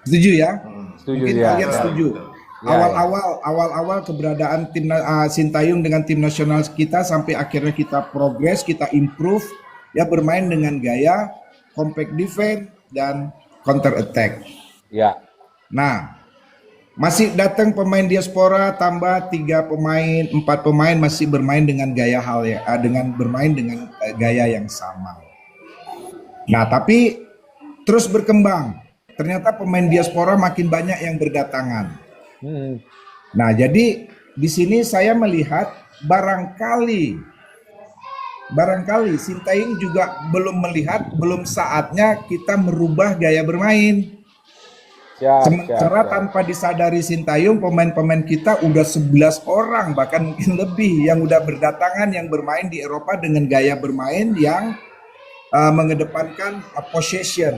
Setuju ya? Mungkin kalian setuju. Awal-awal keberadaan tim Sintayong dengan tim nasional kita sampai akhirnya kita progres, kita improve, ya, bermain dengan gaya compact defense dan counter attack. Nah, masih datang pemain diaspora, tambah 3 pemain, 4 pemain masih bermain dengan gaya gaya yang sama. Nah, tapi terus berkembang. Ternyata pemain diaspora makin banyak yang berdatangan. Nah, jadi di sini saya melihat barangkali Sintayong juga belum saatnya kita merubah gaya bermain. Sementara tanpa disadari Sintayong, pemain-pemain kita udah 11 orang, bahkan mungkin lebih, yang udah berdatangan, yang bermain di Eropa dengan gaya bermain yang mengedepankan possession.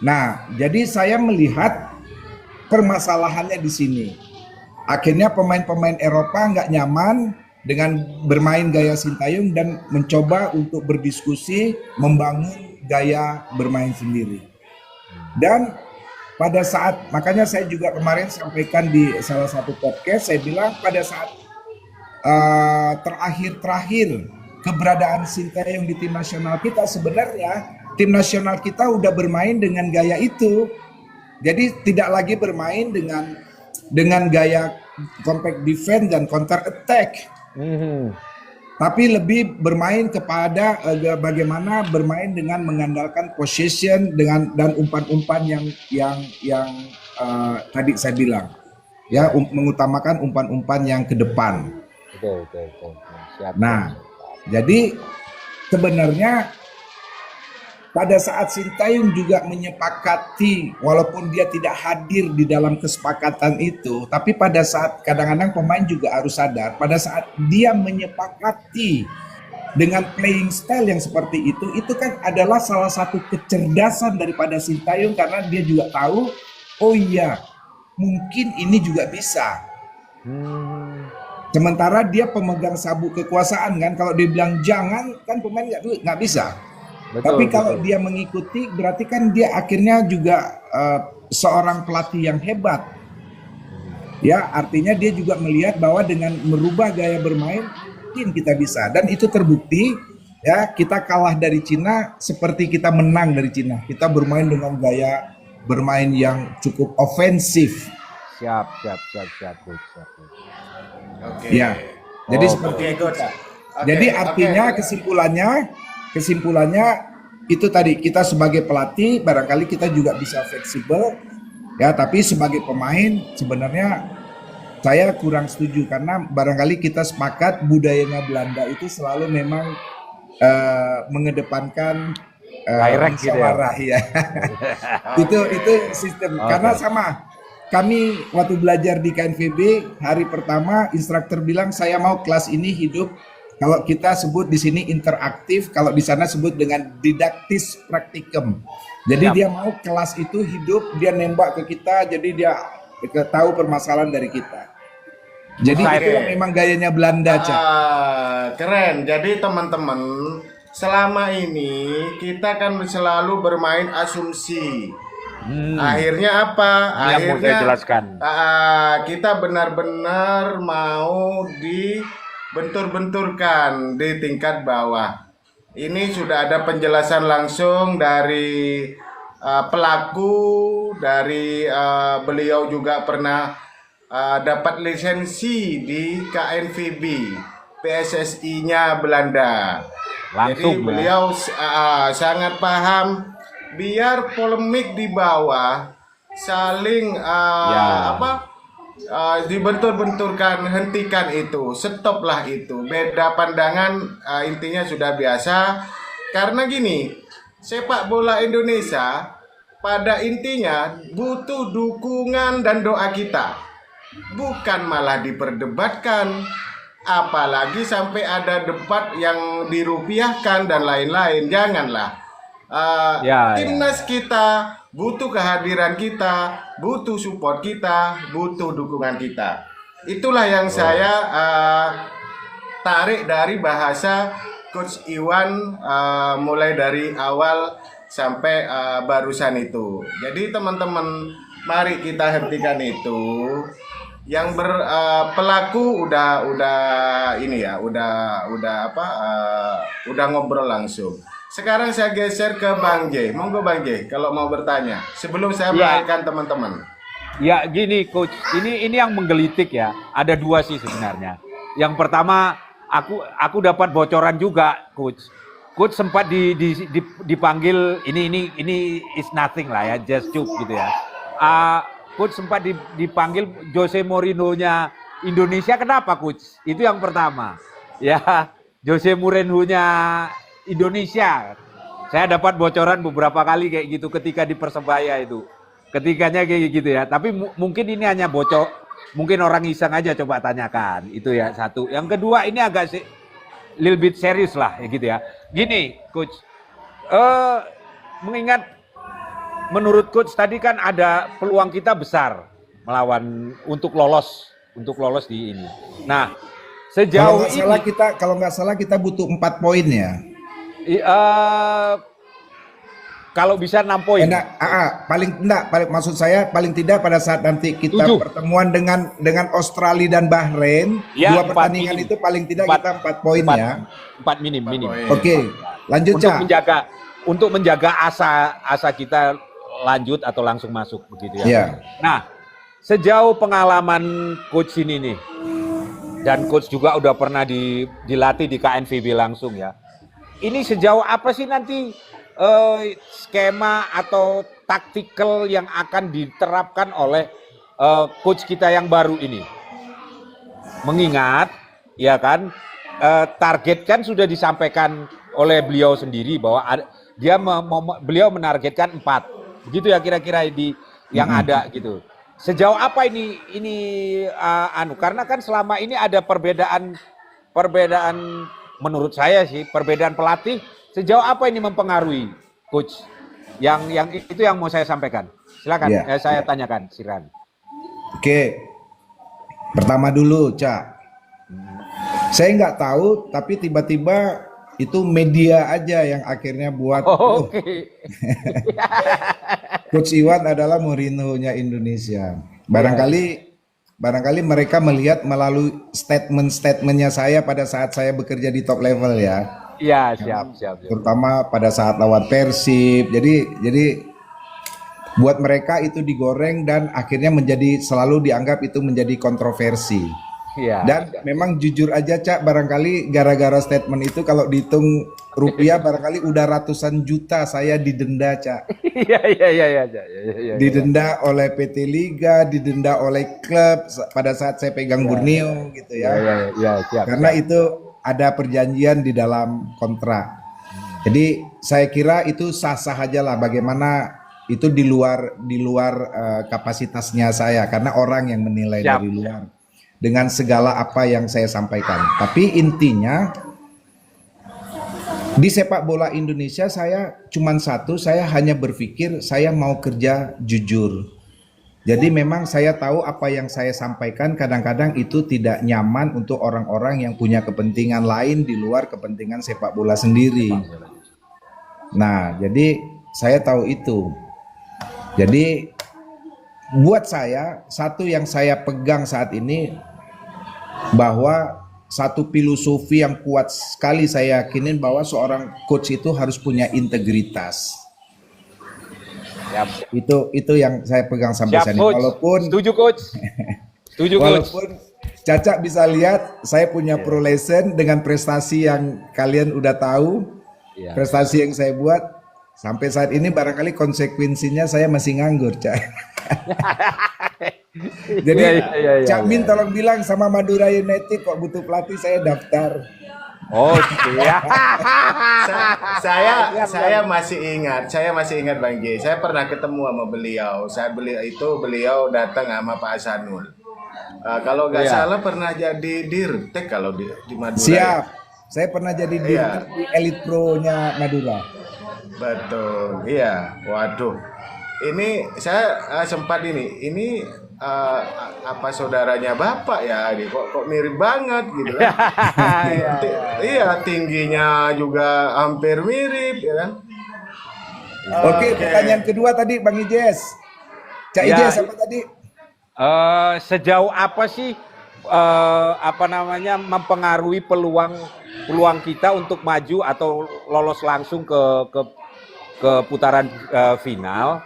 Nah, jadi saya melihat permasalahannya di sini. Akhirnya pemain-pemain Eropa nggak nyaman dengan bermain gaya Sintayong dan mencoba untuk berdiskusi, membangun gaya bermain sendiri. Dan pada saat, makanya saya juga kemarin sampaikan di salah satu podcast, saya bilang pada saat terakhir keberadaan Sintayong di tim nasional kita, sebenarnya tim nasional kita udah bermain dengan gaya itu. Jadi tidak lagi bermain dengan gaya compact defense dan counter attack. Tapi lebih bermain kepada bagaimana bermain dengan mengandalkan possession dan umpan-umpan yang tadi saya bilang, ya, mengutamakan umpan-umpan yang ke depan. Betul. Siap. Nah, jadi sebenarnya pada saat Sintayong juga menyepakati, walaupun dia tidak hadir di dalam kesepakatan itu, tapi pada saat kadang-kadang pemain juga harus sadar, pada saat dia menyepakati dengan playing style yang seperti itu kan adalah salah satu kecerdasan daripada Sintayong, karena dia juga tahu, oh iya, mungkin ini juga bisa. Hmm, Sementara dia pemegang sabuk kekuasaan kan, kalau dia bilang jangan kan pemain nggak bisa. betul, Tapi kalau betul. dia mengikuti berarti kan dia akhirnya juga seorang pelatih yang hebat. Ya, artinya dia juga melihat bahwa dengan merubah gaya bermain mungkin kita bisa, dan itu terbukti. Ya, kita kalah dari Cina seperti kita menang dari Cina. Kita bermain dengan gaya bermain yang cukup ofensif. Siap, siap, siap, siap, Coach. Siap, Coach. Oke. Ya. Jadi Oh, seperti Oke, itu. coach. Kak. Oke, Jadi oke. artinya kesimpulannya itu tadi, kita sebagai pelatih barangkali kita juga bisa fleksibel ya, tapi sebagai pemain sebenarnya saya kurang setuju karena barangkali kita sepakat budayanya Belanda itu selalu memang mengedepankan Direct gitu ya. musyawarah ya. Itu sistem Oke. karena sama kami waktu belajar di KNVB hari pertama instruktur bilang saya mau kelas ini hidup, kalau kita sebut di sini interaktif, kalau di sana sebut dengan didaktis praktikum. Jadi Siap. dia mau kelas itu hidup, dia nembak ke kita, jadi dia tahu permasalahan dari kita. Jadi Oke. itulah memang gayanya Belanda, Cak. Keren. Jadi teman-teman, selama ini kita kan selalu bermain asumsi. Akhirnya apa? Ini yang mau saya jelaskan. Kita benar-benar mau dibentur-benturkan di tingkat bawah. Ini sudah ada penjelasan langsung dari pelaku, dari beliau juga pernah dapat lisensi di KNVB, PSSI-nya Belanda. Langsung, Jadi beliau sangat paham. Biar polemik di bawah saling Ya. dibentur-benturkan, hentikan itu, stoplah itu. Beda pandangan intinya sudah biasa. Karena gini, sepak bola Indonesia pada intinya butuh dukungan dan doa kita, bukan malah diperdebatkan. Apalagi sampai ada debat yang dirupiahkan dan lain-lain. Janganlah. Ya, Timnas kita butuh kehadiran kita, butuh support kita, butuh dukungan kita. Itulah yang saya tarik dari bahasa Coach Iwan mulai dari awal sampai barusan itu. Jadi teman-teman, mari kita hentikan itu. Yang pelaku udah ini ya, udah ngobrol langsung. Sekarang saya geser ke Bang J. Monggo Bang J, kalau mau bertanya. Sebelum saya Ya. menanyakan teman-teman. Ya gini Coach, ini yang menggelitik ya. Ada dua sih sebenarnya. Yang pertama, aku dapat bocoran juga, Coach. Coach sempat dipanggil ini is nothing lah ya, just joke gitu ya. Coach sempat dipanggil Jose Mourinho-nya Indonesia, kenapa Coach? Itu yang pertama. Ya, Jose Mourinho-nya Indonesia. Saya dapat bocoran beberapa kali kayak gitu ketika di Persebaya itu. Ketikanya kayak gitu ya. Tapi mungkin ini hanya bocor, mungkin orang iseng aja, coba tanyakan. Itu ya satu. Yang kedua ini agak little bit serius lah ya gitu ya. Gini, Coach. Mengingat menurut Coach tadi kan ada peluang kita besar melawan untuk lolos di ini. Nah, sejauh ini Kalau nggak salah kita butuh 4 poin ya. Kalau bisa 6 poin. Paling maksud saya paling tidak pada saat nanti kita 7. pertemuan dengan Australia dan Bahrain, Ya, 2 pertandingan minim. itu paling tidak 4 kita 4 poin ya. 4 minim. poin. Oke, lanjut Cak. Untuk menjaga asa kita lanjut atau langsung masuk begitu ya. Iya. Nah, sejauh pengalaman Coach ini nih, dan Coach juga udah pernah dilatih di KNVB langsung ya. Ini sejauh apa sih nanti skema atau taktikal yang akan diterapkan oleh Coach kita yang baru ini? Mengingat, ya kan, target kan sudah disampaikan oleh beliau sendiri bahwa beliau menargetkan 4. Begitu ya kira-kira yang ada gitu. Sejauh apa ini karena kan selama ini ada perbedaan menurut saya sih, perbedaan pelatih. Sejauh apa ini mempengaruhi Coach? Yang itu yang mau saya sampaikan. Silakan, Ya, saya tanyakan, Siran. Oke. Pertama dulu, Cak. Saya nggak tahu, tapi tiba-tiba itu media aja yang akhirnya buat Oke. Coach Iwan adalah Mourinho-nya Indonesia. Barangkali mereka melihat melalui statement-statementnya saya pada saat saya bekerja di top level ya. Iya, siap. Terutama pada saat lawan Persib. Jadi buat mereka itu digoreng dan akhirnya selalu dianggap itu menjadi kontroversi. Iya. Dan memang jujur aja Cak, barangkali gara-gara statement itu kalau dihitung rupiah barangkali udah ratusan juta saya didenda Cak. Iya. Didenda oleh PT Liga, didenda oleh klub pada saat saya pegang Borneo gitu ya. Iya, siap. Karena itu ada perjanjian di dalam kontrak. Jadi saya kira itu sah-sah aja lah, bagaimana itu di luar kapasitasnya saya karena orang yang menilai Siap. dari luar dengan segala apa yang saya sampaikan. Tapi intinya di sepak bola Indonesia saya cuman satu, saya hanya berpikir saya mau kerja jujur. Jadi memang saya tahu apa yang saya sampaikan kadang-kadang itu tidak nyaman untuk orang-orang yang punya kepentingan lain di luar kepentingan sepak bola sendiri. Nah, jadi saya tahu itu. Jadi buat saya, satu yang saya pegang saat ini bahwa satu filosofi yang kuat sekali saya yakinin bahwa seorang coach itu harus punya integritas. Siap. Itu yang saya pegang sampai Siap, saat ini. Coach. Walaupun Setuju, Coach. Setuju, Coach. walaupun Caca bisa lihat saya punya pro lesson dengan prestasi yang kalian udah tahu, Iya. prestasi yang saya buat sampai saat ini barangkali konsekuensinya saya masih nganggur, Cak. Jadi Iya. Cak Min tolong bilang sama Madura United kok butuh pelatih, saya daftar. Oh, siap. Saya masih ingat Bang J. Saya pernah ketemu sama beliau. Beliau datang sama Pak Hasanul. Kalau nggak Iya. salah pernah jadi dirtek kalau di Madura. Siap. Saya pernah jadi Iya. direktur di Elite Pro-nya Madura. Betul, iya. Waduh, ini saya sempat ini apa saudaranya bapak ya? Kok mirip banget gitu kan? Iya, tingginya juga hampir mirip, ya kan? Oke, pertanyaan kedua tadi Bang Ijes. Cak Ya. Ijes apa tadi? Sejauh apa sih mempengaruhi peluang kita untuk maju atau lolos langsung ke putaran final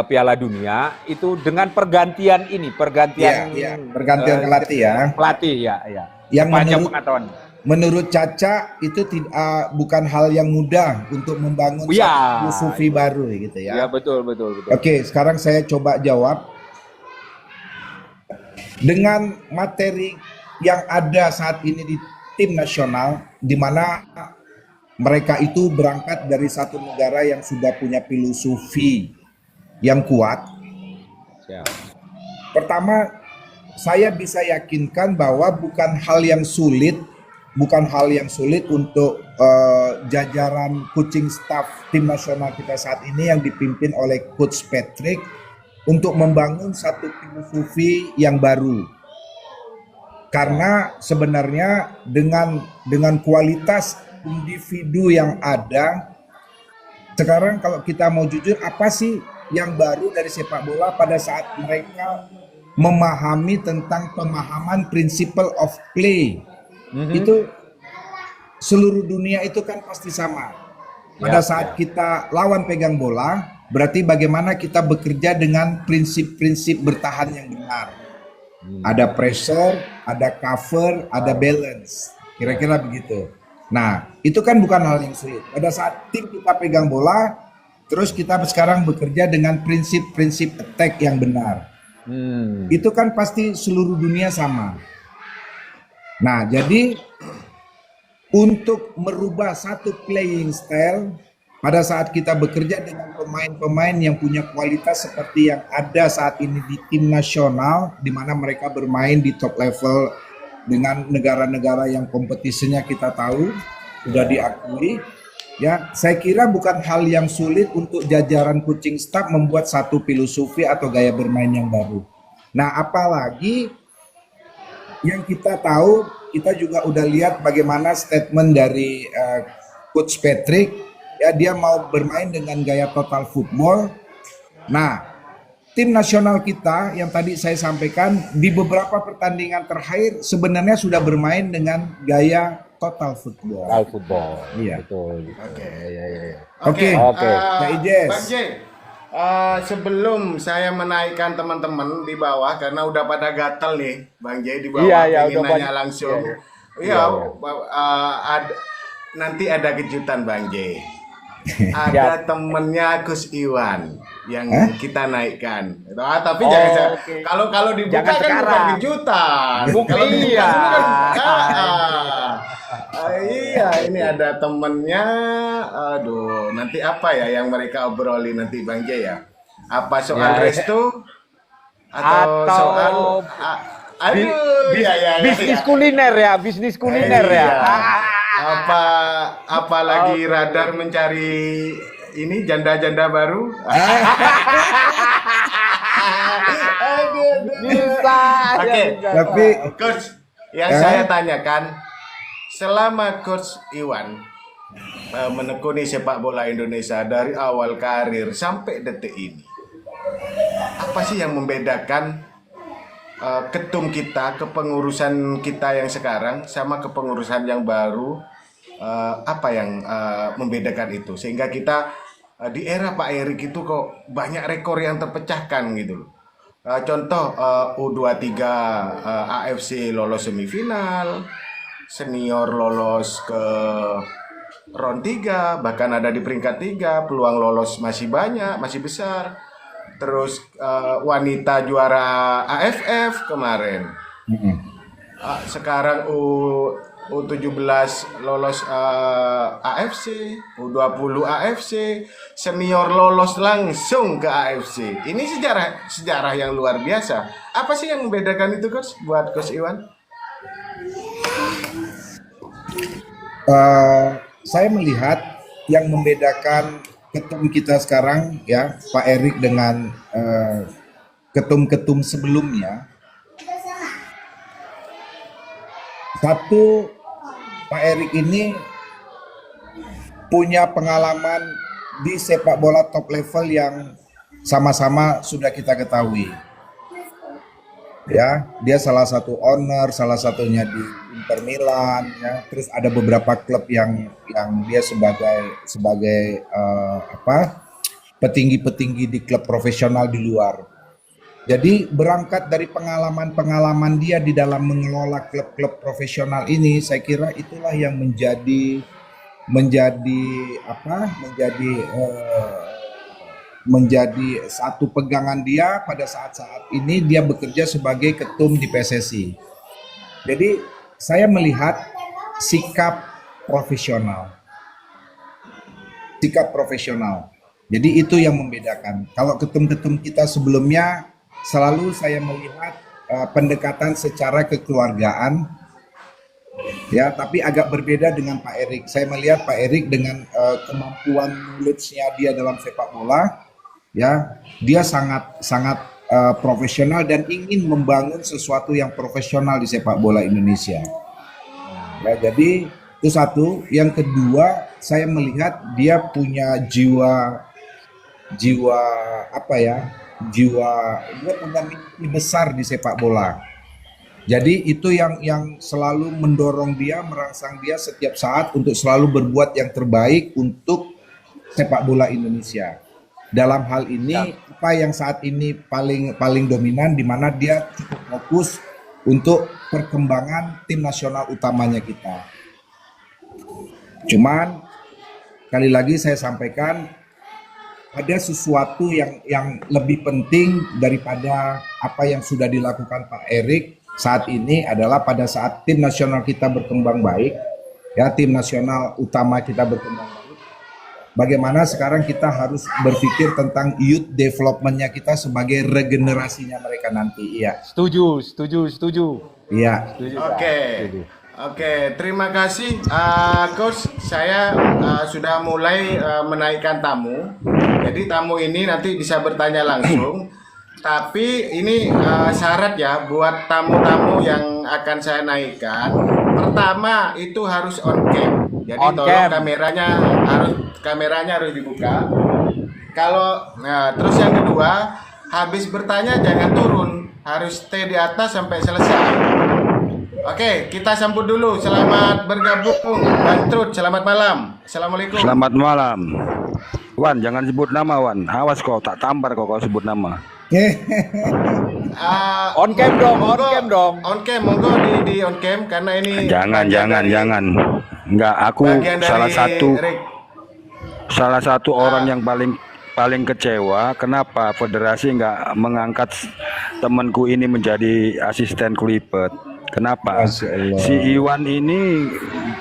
Piala Dunia itu dengan pergantian Pergantian pelatih ya. pelatih ya. Yang Sepanjang menurut- pengetahuan. Menurut Caca itu bukan hal yang mudah untuk membangun Iya. satu filosofi baru gitu Ya ya. betul. Oke, sekarang saya coba jawab. Dengan materi yang ada saat ini di tim nasional, di mana mereka itu berangkat dari satu negara yang sudah punya filosofi yang kuat. Siap. Pertama, saya bisa yakinkan bahwa bukan hal yang sulit untuk jajaran coaching staff tim nasional kita saat ini yang dipimpin oleh Coach Patrick untuk membangun satu filosofi yang baru. Karena sebenarnya dengan kualitas individu yang ada, sekarang kalau kita mau jujur, apa sih yang baru dari sepak bola pada saat mereka memahami tentang pemahaman principle of play? Itu seluruh dunia itu kan pasti sama. Pada saat kita lawan pegang bola, berarti bagaimana kita bekerja dengan prinsip-prinsip bertahan yang benar. Ada pressure, ada cover, ada balance. Kira-kira begitu. Nah, itu kan bukan hal yang sulit. Pada saat tim kita pegang bola, terus kita sekarang bekerja dengan prinsip-prinsip attack yang benar. Itu kan pasti seluruh dunia sama. Nah, jadi untuk merubah satu playing style pada saat kita bekerja dengan pemain-pemain yang punya kualitas seperti yang ada saat ini di tim nasional, di mana mereka bermain di top level dengan negara-negara yang kompetisinya kita tahu sudah diakui, ya saya kira bukan hal yang sulit untuk jajaran coaching staff membuat satu filosofi atau gaya bermain yang baru. Nah, apalagi yang kita tahu, kita juga udah lihat bagaimana statement dari Coach Patrick, ya dia mau bermain dengan gaya total football. Nah, tim nasional kita yang tadi saya sampaikan di beberapa pertandingan terakhir sebenarnya sudah bermain dengan gaya total football. Al football. Iya. Betul. Oke. Oke. Oke. Kak Ijes. Bang J, sebelum saya menaikkan teman-teman di bawah karena udah pada gatel nih, Bang J di bawah Iya, ingin udah nanya banyak. langsung. Iya. Nanti ada kejutan Bang J. Ada temennya Gus Iwan yang kita naikkan. Tapi jangan oke. kalau dibuka Jangan kan bukan sekarang. kejutan. Bukan, Kalau dibuka iya. dulu kan, iya, ini ada temennya. Aduh, nanti apa ya yang mereka obrolin nanti Bang J ya? Apa soal Ya. restu atau soal aduh, Bisnis kuliner ya, bisnis kuliner ya. Iya. Apa lagi radar mencari ini janda-janda baru? Bisa. Oke. Tapi Coach, yang saya tanyakan, selama Coach Iwan menekuni sepak bola Indonesia dari awal karir sampai detik ini, apa sih yang membedakan ketum kita, kepengurusan kita yang sekarang sama kepengurusan yang baru? Apa yang membedakan itu sehingga kita di era Pak Erik itu kok banyak rekor yang terpecahkan gitu loh. Contoh U23 AFC lolos semifinal, senior lolos ke round 3, bahkan ada di peringkat 3, peluang lolos masih banyak, masih besar. Terus wanita juara AFF kemarin. Sekarang U17 lolos AFC, U20 AFC, senior lolos langsung ke AFC. Ini sejarah yang luar biasa. Apa sih yang membedakan itu, Coach, buat Coach Iwan? Saya melihat yang membedakan ketum kita sekarang ya Pak Erik dengan ketum-ketum sebelumnya. Satu, Pak Erik ini punya pengalaman di sepak bola top level yang sama-sama sudah kita ketahui. Ya, dia salah satu owner, salah satunya di Inter Milan, ya. Terus ada beberapa klub yang dia sebagai petinggi-petinggi di klub profesional di luar. Jadi berangkat dari pengalaman-pengalaman dia di dalam mengelola klub-klub profesional ini, saya kira itulah yang menjadi satu pegangan dia pada saat-saat ini dia bekerja sebagai ketum di PSSI. Jadi saya melihat sikap profesional. Jadi itu yang membedakan. Kalau ketum-ketum kita sebelumnya selalu saya melihat pendekatan secara kekeluargaan, ya, tapi agak berbeda dengan Pak Erik. Saya melihat Pak Erik dengan kemampuan knowledge-nya dia dalam sepak bola, ya, dia sangat profesional dan ingin membangun sesuatu yang profesional di sepak bola Indonesia. Ya, jadi itu satu. Yang kedua, saya melihat dia punya jiwa dia punya mimpi besar di sepak bola. Jadi itu yang selalu mendorong dia, merangsang dia setiap saat untuk selalu berbuat yang terbaik untuk sepak bola Indonesia. Dalam hal ini apa yang saat ini paling dominan, di mana dia cukup fokus untuk perkembangan tim nasional utamanya kita. Cuman sekali lagi saya sampaikan, ada sesuatu yang lebih penting daripada apa yang sudah dilakukan Pak Erik saat ini adalah pada saat tim nasional kita berkembang baik, ya, tim nasional utama kita berkembang baik. Bagaimana sekarang kita harus berpikir tentang youth development-nya kita sebagai regenerasinya mereka nanti, iya. Setuju. Iya. Oke, terima kasih Coach. Saya sudah mulai menaikkan tamu. Jadi tamu ini nanti bisa bertanya langsung. Tapi ini syarat ya buat tamu-tamu yang akan saya naikkan. Pertama itu harus on cam. Jadi On tolong cam. kameranya harus dibuka. Terus yang kedua, habis bertanya jangan turun, harus stay di atas sampai selesai. Oke, kita sambut dulu. Selamat bergabung, Bang Trud. Selamat malam. Assalamualaikum. Selamat malam. Wan, jangan sebut nama Wan. Awas kau, tak tampar kau sebut nama. On cam dong, on monggo, cam dong. On cam, monggo di on cam karena ini Jangan. Enggak, aku bagian dari Rick. salah satu orang yang paling kecewa. Kenapa federasi nggak mengangkat temanku ini menjadi asisten Kluivert? Kenapa? Masya Allah. Si Iwan ini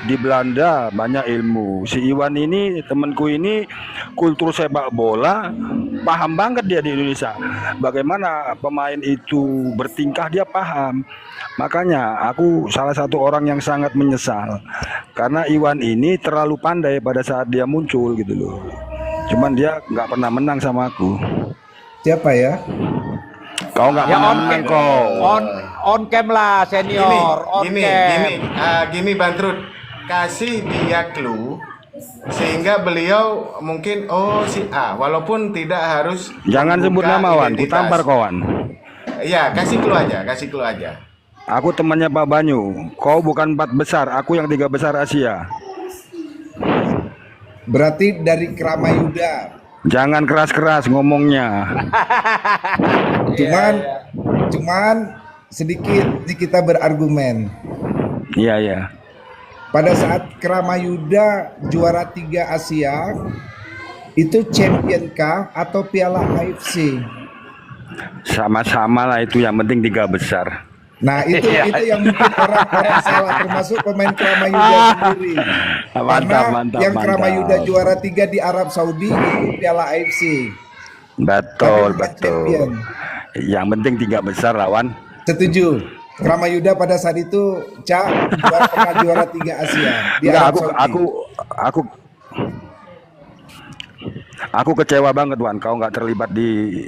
di Belanda banyak ilmu. Si Iwan ini temanku ini kultur sepak bola paham banget dia di Indonesia. Bagaimana pemain itu bertingkah dia paham. Makanya aku salah satu orang yang sangat menyesal karena Iwan ini terlalu pandai pada saat dia muncul gitu loh. Cuman dia nggak pernah menang sama aku. Siapa ya? Kau nggak Ya pernah on menang cam, kau. on cam lah senior, on cam. Gini Bang Trud, kasih dia clue sehingga beliau mungkin si A, walaupun tidak harus Jangan sebut membuka nama Wan, ku identitas. tampar kau Wan. Iya, kasih clue aja. Aku temannya Pak Banyu. Kau bukan 4 besar, aku yang 3 besar Asia. Berarti dari Kramayuda. Jangan keras-keras ngomongnya. Cuman sedikit nih kita berargumen. Iya. Pada saat Kramayuda juara 3 Asia, itu champion kah atau piala AFC? Sama-sama lah itu, yang penting 3 besar. Nah itu yang mungkin orang-orang salah, termasuk pemain Kramayuda sendiri. Karena yang Kramayuda juara 3 di Arab Saudi itu piala AFC. Betul. Tapi bukan champion. Yang penting 3 besar lawan. Setuju. Kramayuda pada saat itu pernah juara 3 Asia di Enggak, Arab Saudi. aku kecewa banget Wan, kau nggak terlibat di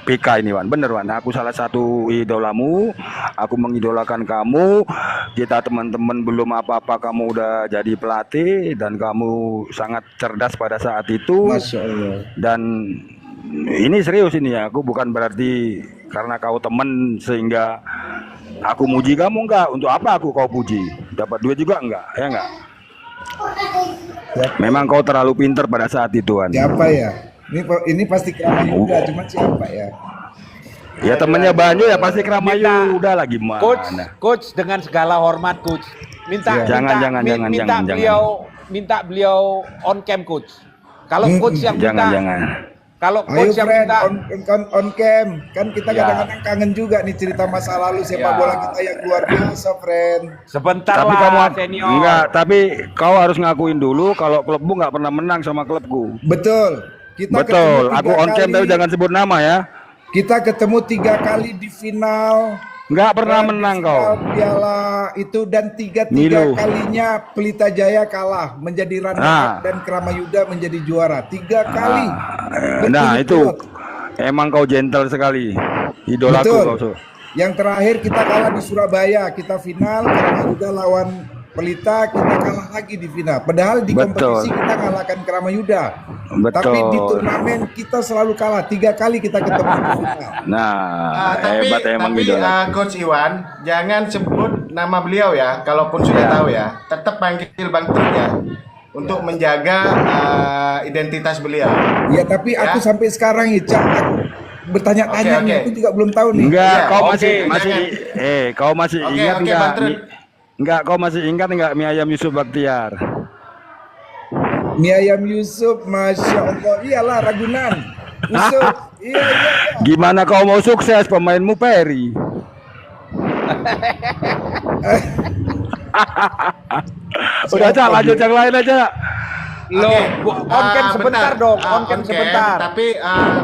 PK ini Wan. Bener Wan, aku salah satu idolamu, aku mengidolakan kamu. Kita teman-teman belum apa-apa, kamu udah jadi pelatih dan kamu sangat cerdas pada saat itu. Masya Allah. Dan ini serius ini ya, aku bukan berarti karena kau temen sehingga aku muji kamu, enggak. Untuk apa aku kau puji? Dapat duit juga enggak? Ya enggak? Memang kau terlalu pinter pada saat itu Wan. Siapa ya? Ini pasti Kramayuda, cuman siapa ya? Ya temennya Banyu ya pasti Kramayu. Udah lagi Coach dengan segala hormat coach. Minta beliau on cam coach. Kalau coach yang minta Kalau Ayo coach yang friend, minta on cam. Kan kita Ya. kadang-kadang kangen juga nih cerita masa lalu sepak Ya. bola kita yang luar biasa, friend. sebentar Tapi lah kamu senior. enggak, tapi kau harus ngakuin dulu kalau klubmu nggak pernah menang sama klubku. Betul. Kita Betul, ketemu aku 3 on cam kali. tapi jangan sebut nama ya. Kita ketemu 3 kali di final. Nggak pernah Di menang final kau. Piala itu dan 3 Milu. kalinya Pelita Jaya kalah menjadi runner up dan Kramayuda menjadi juara. 3 kali. Nah itu Berturut-turut. emang kau gentle sekali, idolaku Betul. kau. Yang terakhir kita kalah di Surabaya, kita final Kramayuda lawan Pelita, kita kalah lagi di final. Padahal di Betul. kompetisi kita ngalahkan Kramayuda. Betul. Tapi di turnamen kita selalu kalah. 3 kali kita ketemu di final. Nah, Tapi hebat emang tapi idolaku. Coach Iwan jangan sebut nama beliau ya, kalaupun sudah Ya. tahu ya, tetap panggil Bang Trud ya untuk menjaga identitas beliau. Ya tapi aku Ya. sampai sekarang ya, Cak, aku bertanya-tanya Oke, nih, oke. aku juga belum tahu nih. Enggak, Iya, kau oke, masih jangan. kau masih Oke, ingat oke, enggak? Bang Trud. Enggak, kau masih ingat enggak mie ayam Yusuf Baktiar? Mie ayam Yusuf, Masya Allah. Iyalah, Ragunan. Yusuf, iya. Gimana kau mau sukses pemainmu Peri? Udah Cak, lanjut yang lain aja. Loh, on cam sebentar dong, on cam on sebentar. Tapi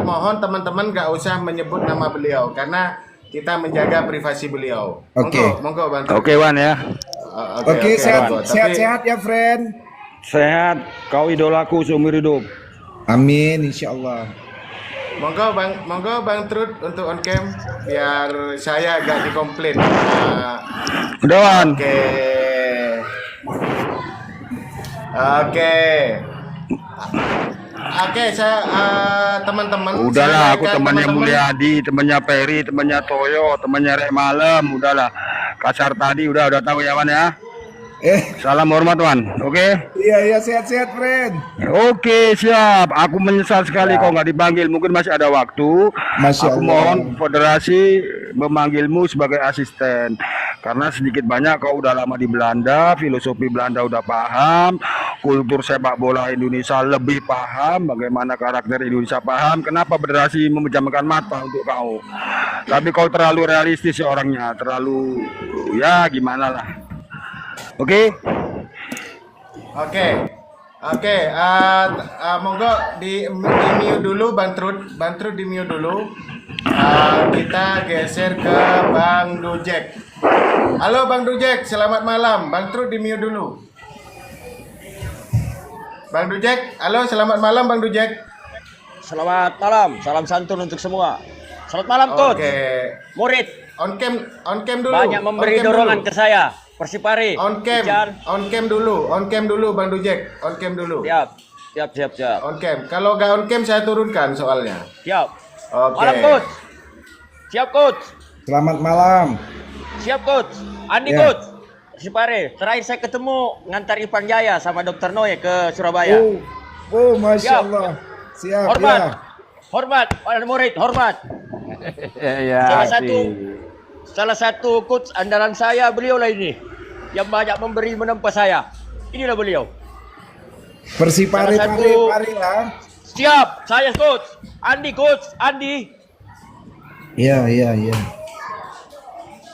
mohon teman-teman gak usah menyebut nama beliau karena kita menjaga privasi beliau. Oke. Monggo Bang Trud. Oke Wan ya. Oke, monggo. Tapi- sehat-sehat ya, friend. Sehat, kau idolaku seumur hidup. Amin, insya Allah. Monggo Bang Trud untuk on cam biar saya agak dikomplain. Udah Wan. Oke. Oke. Oke, saya teman-teman. Udahlah, saya aku naikkan temannya teman-teman. Mulyadi, temannya Peri, temannya Toyo, temannya Rek Malam. Udahlah, kasar tadi udah tahu ya Wan ya. Salam hormat Wan, oke? Iya sehat-sehat friend. Oke siap. Aku menyesal sekali kau nggak dipanggil. Mungkin masih ada waktu. Masya Aku Allah. mohon federasi memanggilmu sebagai asisten. Karena sedikit banyak kau udah lama di Belanda, filosofi Belanda udah paham, kultur sepak bola Indonesia lebih paham, bagaimana karakter Indonesia paham. Kenapa federasi memejamkan mata untuk kau? Tapi kau terlalu realistis ya orangnya, terlalu ya gimana lah. Oke? Oke. Monggo di mute dulu Bang Trud di mute dulu. Kita geser ke Bang Dujek. Halo Bang Dujek, selamat malam. Bang Trud di mute dulu. Bang Dujek, halo selamat malam Bang Dujek. Selamat malam, salam santun untuk semua. Selamat malam, Coach. Oke. Murid, On cam dulu. banyak memberi On cam dorongan dulu. ke saya. Persipare. On cam dulu Bang Dujek. On cam dulu. Siap. On cam. Kalau nggak on cam saya turunkan soalnya. Siap. Oke. Malam, Coach. Siap, Coach. Selamat malam. Siap, Coach. Andi, Ya. Coach. Persipare. Terakhir saya ketemu ngantar Ipan Jaya sama Dr. Noe ke Surabaya. Masya Siap. Allah. Siap Hormat. ya. Hormat, para murid, hormat. Ya, Salah satu coach andalan saya beliau lah ini. Yang banyak memberi menempa saya. Inilah beliau. Persipare Salah satu- pare lah. Siap, saya coach. Andi coach, Andi. Iya.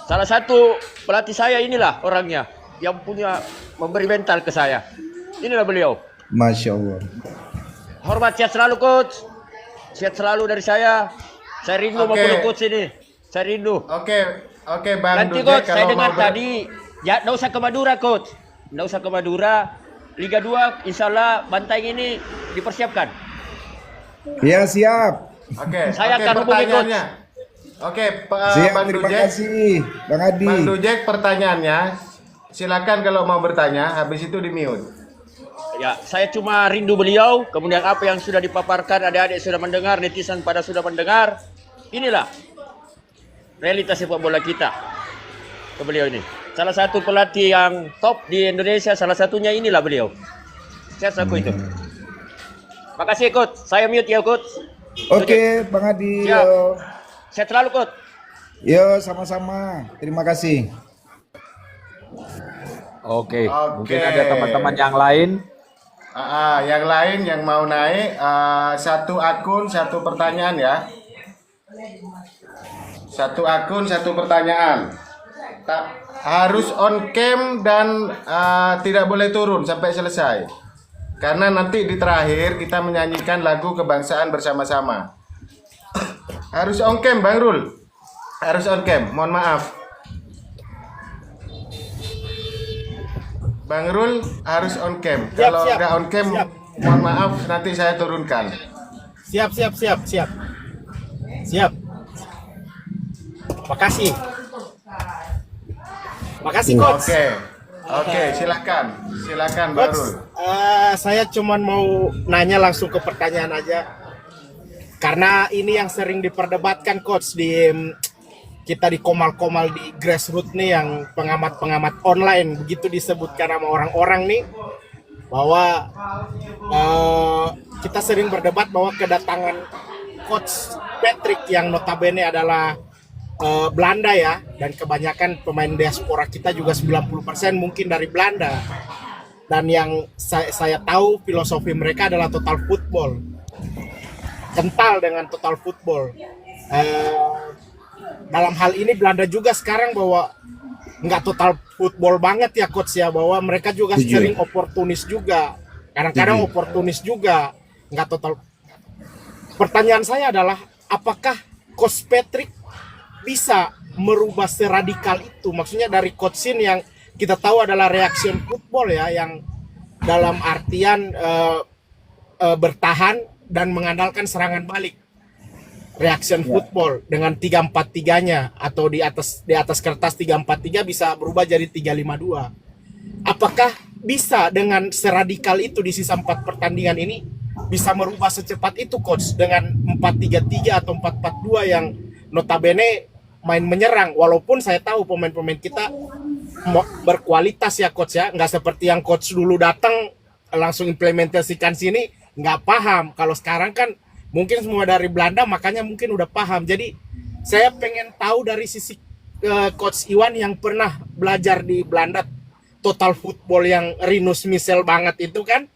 Salah satu pelatih saya inilah orangnya yang punya memberi mental ke saya. Inilah beliau. Masya Allah. Hormat, sehat selalu coach. Sehat selalu dari saya. Saya rindu Oke. memperlu coach ini. Saya rindu. Oke Bang Nanti Dujek coach, saya kalau dengar mau tadi ya nggak usah ke Madura coach. Nggak usah ke Madura. Liga 2 insya Allah Banteng ini dipersiapkan. Ya siap. Oke. Saya oke, akan hubungi pertanyaannya. Oke, Siap, Bang terima Dujek. kasih Bang Adi. Bang Dujek pertanyaannya. Silakan kalau mau bertanya, habis itu di mute. Ya, saya cuma rindu beliau. Kemudian apa yang sudah dipaparkan, adik-adik sudah mendengar, netizen pada sudah mendengar. Inilah realitas sepak bola kita. Ke beliau ini. Salah satu pelatih yang top di Indonesia, salah satunya inilah beliau. Saya saku itu. Makasih coach. Saya mute ya coach. Oke, Bang Adi. Siap. Yo. Sehat selalu coach. Yo, sama-sama. Terima kasih. Oke. Oke. Mungkin ada teman-teman yang lain. Yang lain yang mau naik satu akun satu pertanyaan ya. Satu akun satu pertanyaan. Harus on cam dan tidak boleh turun sampai selesai. Karena nanti di terakhir kita menyanyikan lagu kebangsaan bersama-sama. Harus on cam Bang Rul. Harus on cam. Mohon maaf. Bang Rul harus on cam. Kalau siap. nggak on cam, Siap. mohon maaf nanti saya turunkan. Siap. Makasih. Makasih coach. Oke, silakan Bang Coach, Rul. saya cuman mau nanya langsung ke pertanyaan aja. Karena ini yang sering diperdebatkan coach di kita di komal-komal di grassroots nih, yang pengamat-pengamat online begitu disebutkan sama orang-orang nih, bahwa kita sering berdebat bahwa kedatangan coach Patrick yang notabene adalah Belanda ya, dan kebanyakan pemain diaspora kita juga 90% mungkin dari Belanda, dan yang saya tahu filosofi mereka adalah total football, kental dengan total football. Dalam hal ini Belanda juga sekarang bahwa nggak total football banget ya coach ya, bahwa mereka juga sering oportunis juga, kadang-kadang oportunis juga, nggak total. Pertanyaan saya adalah, apakah coach Patrick bisa merubah seradikal itu? Maksudnya dari coach Sin yang kita tahu adalah reaction football ya, yang dalam artian bertahan dan mengandalkan serangan balik. reaction football dengan 3-4-3-nya atau di atas kertas 3-4-3 bisa berubah jadi 3-5-2. Apakah bisa dengan seradikal itu di sisa 4 pertandingan ini bisa merubah secepat itu coach dengan 4-3-3 atau 4-4-2 yang notabene main menyerang, walaupun saya tahu pemain-pemain kita berkualitas ya coach ya, nggak seperti yang coach dulu datang langsung implementasikan sini nggak paham. Kalau sekarang kan mungkin semua dari Belanda, makanya mungkin udah paham. Jadi saya pengen tahu dari sisi coach Iwan yang pernah belajar di Belanda total football yang Rinus Michel banget itu kan.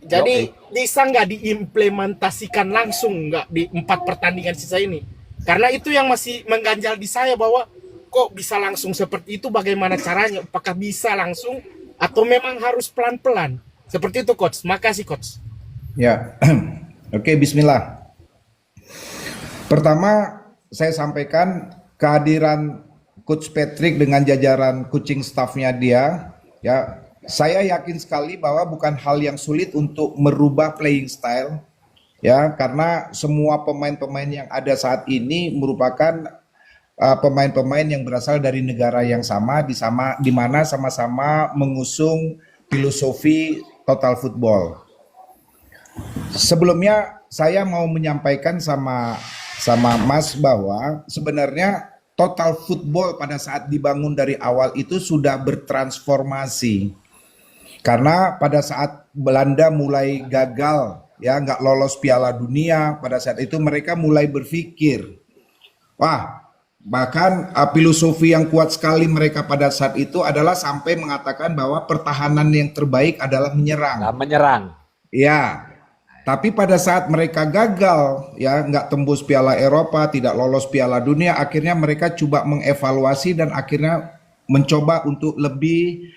Jadi bisa nggak diimplementasikan langsung nggak di 4 pertandingan sisa ini? Karena itu yang masih mengganjal di saya, bahwa kok bisa langsung seperti itu, bagaimana caranya? Apakah bisa langsung atau memang harus pelan-pelan? Seperti itu coach. Makasih coach. Ya, oke, bismillah. Pertama, saya sampaikan kehadiran Coach Patrick dengan jajaran coaching staffnya dia, ya, saya yakin sekali bahwa bukan hal yang sulit untuk merubah playing style, ya, karena semua pemain-pemain yang ada saat ini merupakan pemain-pemain yang berasal dari negara yang sama, di mana sama-sama mengusung filosofi total football. Sebelumnya saya mau menyampaikan sama Mas bahwa sebenarnya total football pada saat dibangun dari awal itu sudah bertransformasi. Karena pada saat Belanda mulai gagal, ya, nggak lolos Piala Dunia, pada saat itu mereka mulai berpikir, wah, bahkan filosofi yang kuat sekali mereka pada saat itu adalah sampai mengatakan bahwa pertahanan yang terbaik adalah menyerang. Nah, menyerang. Ya, tapi pada saat mereka gagal, ya, nggak tembus Piala Eropa, tidak lolos Piala Dunia, akhirnya mereka coba mengevaluasi dan akhirnya mencoba untuk lebih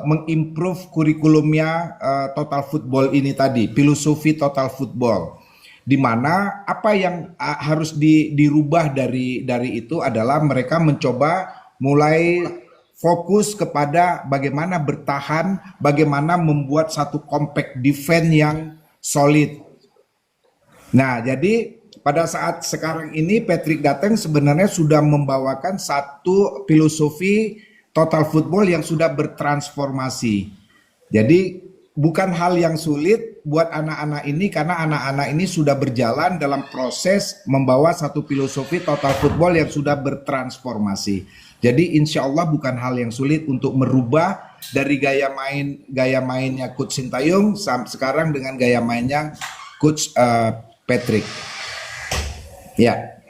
mengimprove kurikulumnya total football ini tadi, filosofi total football. Di mana apa yang harus dirubah dari itu adalah mereka mencoba mulai fokus kepada bagaimana bertahan, bagaimana membuat satu compact defense yang solid. Nah, jadi pada saat sekarang ini Patrick datang sebenarnya sudah membawakan satu filosofi total football yang sudah bertransformasi. Jadi bukan hal yang sulit buat anak-anak ini, karena anak-anak ini sudah berjalan dalam proses membawa satu filosofi total football yang sudah bertransformasi. Jadi insya Allah bukan hal yang sulit untuk merubah dari gaya mainnya Coach Sintayong sekarang dengan gaya mainnya Coach Patrick. Ya.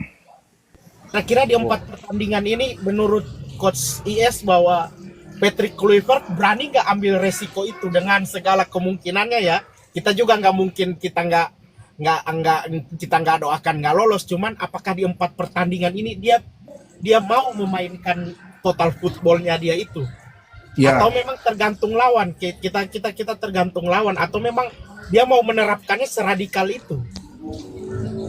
Kira-kira di 4 pertandingan ini menurut Coach IS bahwa Patrick Kluivert berani nggak ambil resiko itu dengan segala kemungkinannya ya. Kita juga nggak mungkin kita nggak doakan nggak lolos. Cuman apakah di 4 pertandingan ini dia mau memainkan total footballnya dia itu? Ya. Atau memang tergantung lawan? Kita tergantung lawan atau memang dia mau menerapkannya seradikal itu?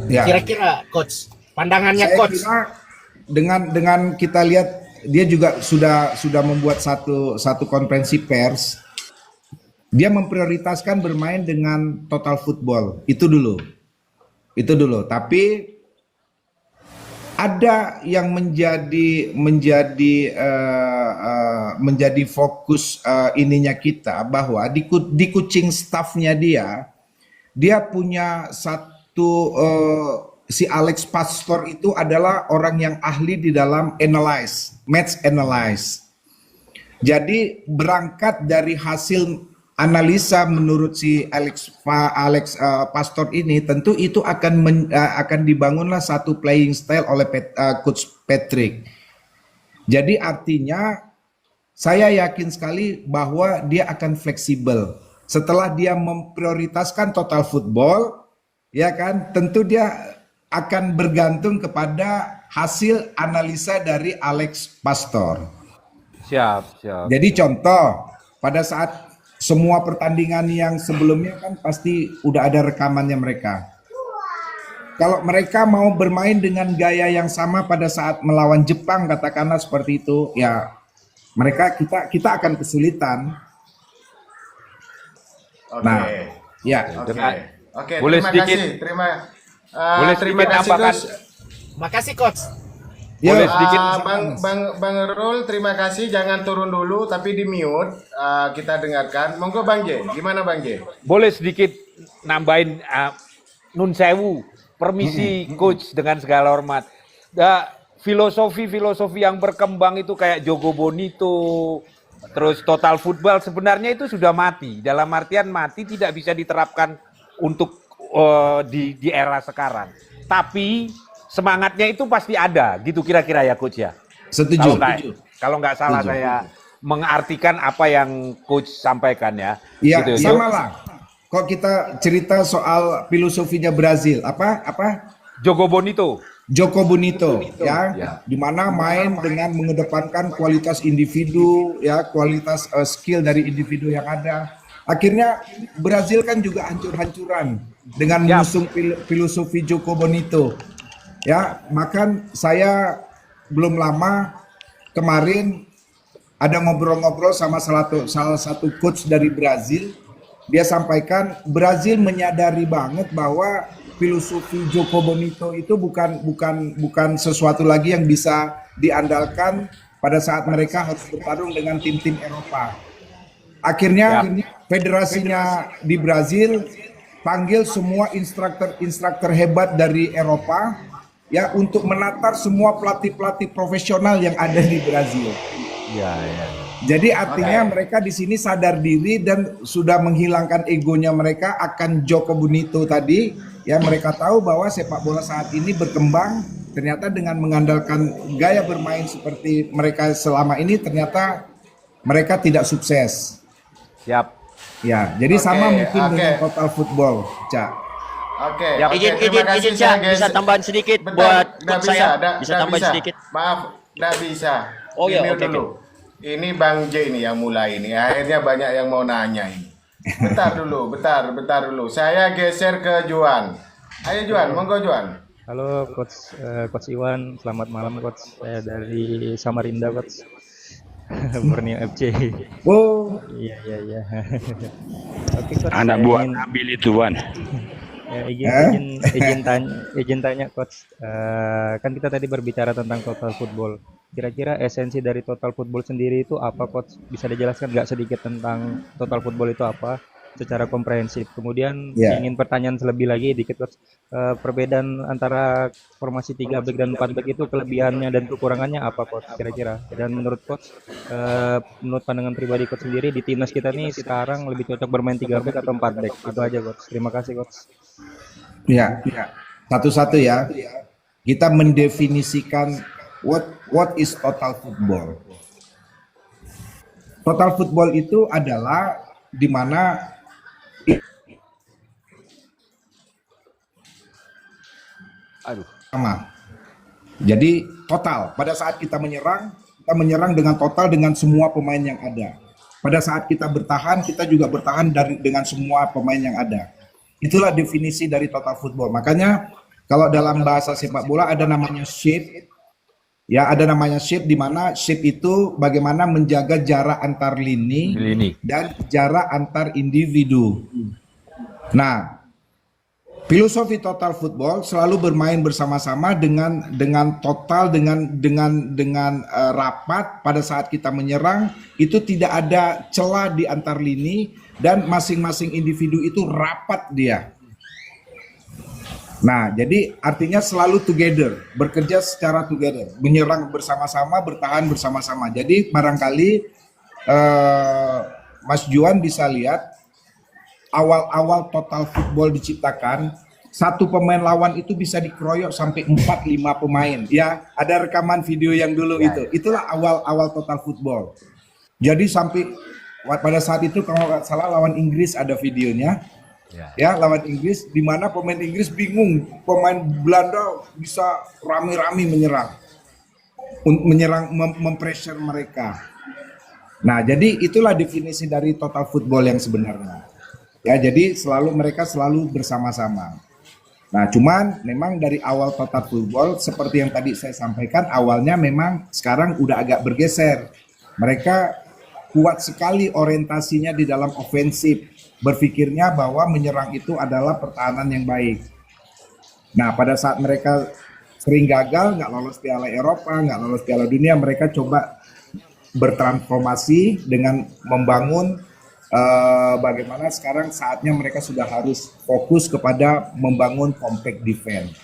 Ya. Kira-kira coach, pandangannya saya coach. Dengan kita lihat dia juga sudah membuat satu konferensi pers. Dia memprioritaskan bermain dengan total football. Itu dulu. Tapi ada yang menjadi fokus ininya kita, bahwa di coaching staffnya dia punya satu si Alex Pastor itu adalah orang yang ahli di dalam match analyze. Jadi berangkat dari hasil analisa menurut si Alex Pastor ini, tentu itu akan dibangunlah satu playing style oleh Coach Patrick. Jadi artinya saya yakin sekali bahwa dia akan fleksibel. Setelah dia memprioritaskan total football, ya kan, tentu dia akan bergantung kepada hasil analisa dari Alex Pastor. Siap. Jadi contoh, pada saat semua pertandingan yang sebelumnya kan pasti udah ada rekamannya mereka. Kalau mereka mau bermain dengan gaya yang sama pada saat melawan Jepang, katakanlah seperti itu, ya kita akan kesulitan. Oke. Nah, ya. Oke. Boleh Terima sedikit? kasih. Boleh terima sedikit kasih tambahkan? Coach. Makasih coach. Boleh sedikit Bang Rul, terima kasih. Jangan turun dulu, tapi di mute. Kita dengarkan. Monggo Bang J. Gimana Bang J? boleh sedikit nambahin nun sewu, permisi coach dengan segala hormat. Filosofi yang berkembang itu kayak Jogo Bonito, terus total football sebenarnya itu sudah mati. Dalam artian mati tidak bisa diterapkan untuk di era sekarang. Tapi semangatnya itu pasti ada, gitu kira-kira ya coach ya. Setuju. Kalau nggak salah Setuju. saya mengartikan apa yang coach sampaikan ya. Iya, Gitu. sama lah. Kok kita cerita soal filosofinya Brazil, apa? Jogo Bonito. Joko Bonito, ya, Ya. di mana main dengan mengedepankan kualitas individu, ya, kualitas skill dari individu yang ada. Akhirnya Brazil kan juga hancur-hancuran dengan Ya. mengusung filosofi Joko Bonito. Ya, makan saya belum lama kemarin ada ngobrol-ngobrol sama salah satu coach dari Brazil. Dia sampaikan Brazil menyadari banget bahwa filosofi Joko Bonito itu bukan sesuatu lagi yang bisa diandalkan pada saat mereka harus bertarung dengan tim-tim Eropa. Akhirnya federasinya di Brazil panggil semua instruktur hebat dari Eropa ya untuk menatar semua pelatih-pelatih profesional yang ada di Brazil. Ya. Jadi artinya mereka di sini sadar diri dan sudah menghilangkan egonya mereka akan Joko Bonito tadi. Ya, mereka tahu bahwa sepak bola saat ini berkembang ternyata dengan mengandalkan gaya bermain seperti mereka selama ini ternyata mereka tidak sukses. Siap. Ya, jadi sama mungkin oke. dengan total football, Cak. Oke. Ya, oke, Izin terima kasih, Cak, saya bisa tambahan sedikit buat nggak coach saya. nggak Bisa tambahan bisa. sedikit. Maaf, nggak bisa. Oh ya, Di-mute oke, dulu. Ini Bang J ini yang mulai ini. Akhirnya banyak yang mau nanya ini. Bentar dulu. Saya geser ke Juan. Ayo Juan, monggo Juan. Halo Coach Iwan, selamat malam Coach. Saya dari Samarinda Coach. Borneo FC. Oh, Iya. Oke Coach. Anak saya buah ingin- Nabil ituan. Ya, izin tanya Coach. Kan kita tadi berbicara tentang total football. Kira-kira esensi dari total football sendiri itu apa Coach? Bisa dijelaskan nggak sedikit tentang total football itu apa? Secara komprehensif. Kemudian Ya. ingin pertanyaan lebih lagi dikit Coach. Perbedaan antara formasi 3 back dan 4 back itu kelebihannya dan kekurangannya apa Coach kira-kira? Dan menurut Coach, menurut pandangan pribadi Coach sendiri di timnas kita nih sekarang lebih cocok bermain 3 back atau 4 back? Itu aja Coach. Terima kasih Coach. ya. Satu-satu ya. Kita mendefinisikan what is total football. Total football itu adalah di mana sama. Jadi total pada saat kita menyerang dengan total dengan semua pemain yang ada. Pada saat kita bertahan, kita juga bertahan dengan semua pemain yang ada. Itulah definisi dari total football. Makanya kalau dalam bahasa sepak bola ada namanya shape. Ya, ada namanya shape di mana shape itu bagaimana menjaga jarak antar lini dan jarak antar individu. Nah, filosofi total football selalu bermain bersama-sama dengan total dengan rapat pada saat kita menyerang itu tidak ada celah di antar lini dan masing-masing individu itu rapat dia. Nah, jadi artinya selalu together, bekerja secara together, menyerang bersama-sama, bertahan bersama-sama. Jadi barangkali Mas Juan bisa lihat awal-awal total football diciptakan, satu pemain lawan itu bisa dikeroyok sampai 4-5 pemain. Ya, ada rekaman video yang dulu itu. Itulah awal-awal total football. Jadi sampai pada saat itu kalau nggak salah lawan Inggris ada videonya. Ya, lawan Inggris di mana pemain Inggris bingung, pemain Belanda bisa rame-rame menyerang mempressure mereka. Nah, jadi itulah definisi dari total football yang sebenarnya. Ya, jadi mereka selalu bersama-sama. Nah, cuman memang dari awal total football seperti yang tadi saya sampaikan, awalnya memang sekarang udah agak bergeser. Mereka kuat sekali orientasinya di dalam ofensif, berpikirnya bahwa menyerang itu adalah pertahanan yang baik. Nah, pada saat mereka sering gagal, nggak lolos Piala Eropa, nggak lolos Piala Dunia, mereka coba bertransformasi dengan membangun bagaimana sekarang saatnya mereka sudah harus fokus kepada membangun compact defense.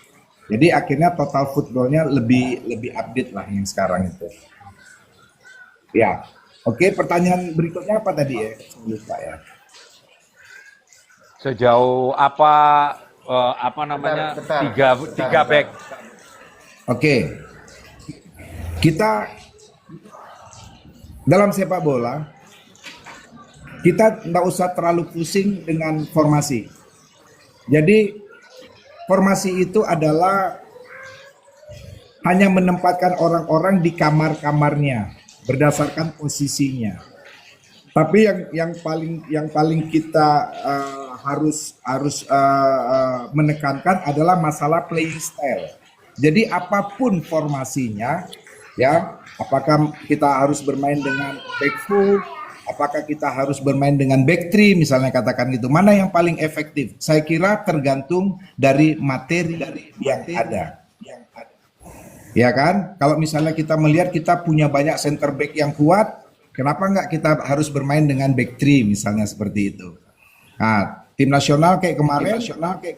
Jadi akhirnya total footballnya lebih update lah yang sekarang itu. Ya, oke. Pertanyaan berikutnya apa tadi ya? Lupa ya. Sejauh apa namanya Bentar. tiga back. Oke, kita dalam sepak bola kita nggak usah terlalu pusing dengan formasi. Jadi formasi itu adalah hanya menempatkan orang-orang di kamar-kamarnya berdasarkan posisinya. Tapi yang paling kita harus menekankan adalah masalah playing style. Jadi apapun formasinya, ya, apakah kita harus bermain dengan back full, apakah kita harus bermain dengan back three, misalnya katakan gitu. Mana yang paling efektif? Saya kira tergantung dari materi yang ada. Ya kan? Kalau misalnya kita melihat kita punya banyak center back yang kuat, kenapa nggak kita harus bermain dengan back three misalnya seperti itu. Nah, tim nasional kayak kemarin,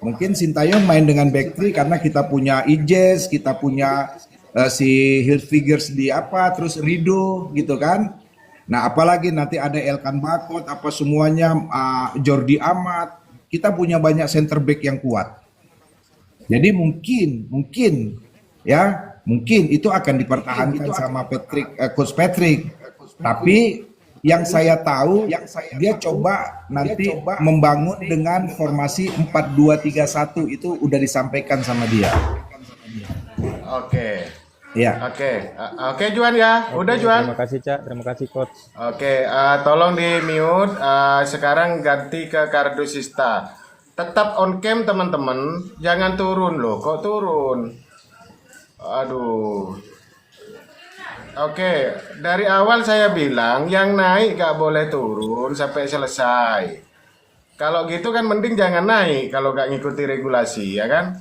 mungkin Sintayong main dengan back three karena kita punya Ijes, kita punya si Hilfigers di apa, terus Rido gitu kan. Nah, apalagi nanti ada Elkan Bakot, apa semuanya, Jordi Amat, kita punya banyak center back yang kuat. Jadi mungkin itu akan dipertahankan sama Coach Patrick. Tapi yang saya tahu, dia coba nanti membangun dengan formasi 4-2-3-1 itu udah disampaikan sama dia. Oke. Ya. Oke Juan ya. Udah Juan. Terima kasih Cak, terima kasih Coach. Oke, tolong di mute. Sekarang ganti ke Kardusista. Tetap on cam teman-teman. Jangan turun loh. Kok turun? Aduh. Oke, dari awal saya bilang yang naik gak boleh turun sampai selesai. Kalau gitu kan mending jangan naik kalau gak ngikuti regulasi, ya kan?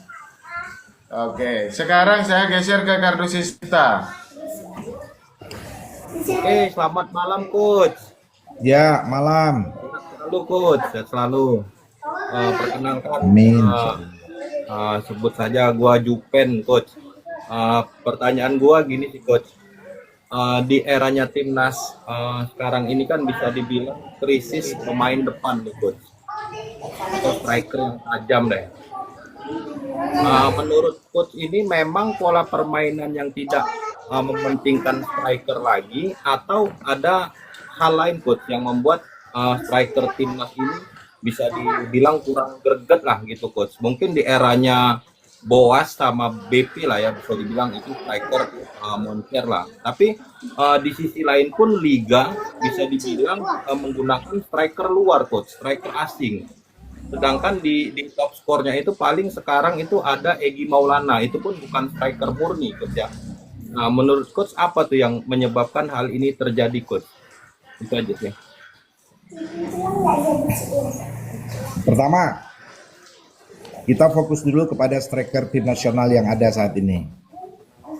Oke, sekarang saya geser ke Kardusista. Oke, selamat malam Coach. Ya, malam. Selalu Coach, sehat selalu. Perkenalkan, Amin. sebut saja gua Jupen Coach. Pertanyaan gua gini sih Coach. Di eranya timnas sekarang ini kan bisa dibilang krisis pemain depan nih Coach. Atau striker yang tajam deh. Menurut Coach ini memang pola permainan yang tidak mementingkan striker lagi, atau ada hal lain Coach yang membuat striker timnas ini bisa dibilang kurang greget lah gitu Coach. Mungkin di eranya Boas sama BP lah ya, bisa dibilang itu striker moncer lah. Tapi di sisi lain pun Liga bisa dibilang menggunakan striker luar Coach, striker asing. Sedangkan di top skornya itu paling sekarang itu ada Egy Maulana, itu pun bukan striker murni Coach ya. Nah, menurut Coach apa tuh yang menyebabkan hal ini terjadi Coach? Itu aja sih. Pertama, kita fokus dulu kepada striker tim nasional yang ada saat ini.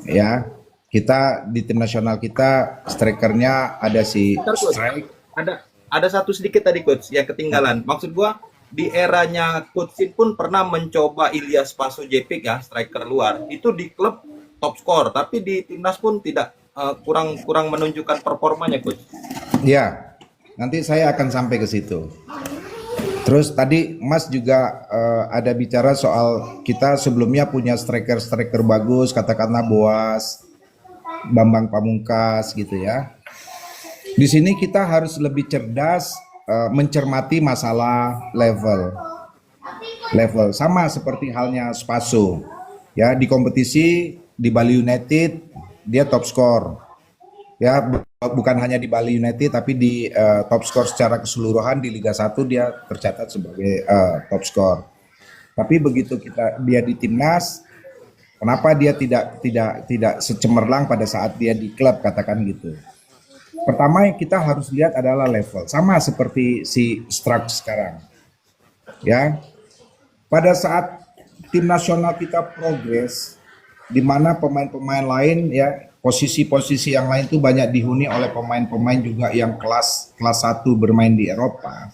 Ya, kita di tim nasional kita strikernya ada si Strike. Ada satu sedikit tadi Coach yang ketinggalan. Maksud gua di eranya Coach Sin pun pernah mencoba Ilyas Paso-Jepic ya, striker luar. Itu di klub top skor, tapi di timnas pun tidak kurang menunjukkan performanya Coach. Ya, nanti saya akan sampai ke situ. Terus tadi Mas juga ada bicara soal kita sebelumnya punya striker bagus, katakanlah Boas, Bambang Pamungkas gitu ya. Di sini kita harus lebih cerdas mencermati masalah level sama seperti halnya Spaso. Ya, di kompetisi di Bali United dia top skor. Ya, bukan hanya di Bali United tapi di top skor secara keseluruhan di Liga 1 dia tercatat sebagai top skor. Tapi begitu dia di timnas, kenapa dia tidak secemerlang pada saat dia di klub, katakan gitu. Pertama yang kita harus lihat adalah level, sama seperti si Struck sekarang. Ya. Pada saat tim nasional kita progres, di mana pemain-pemain lain ya posisi-posisi yang lain itu banyak dihuni oleh pemain-pemain juga yang kelas 1 bermain di Eropa.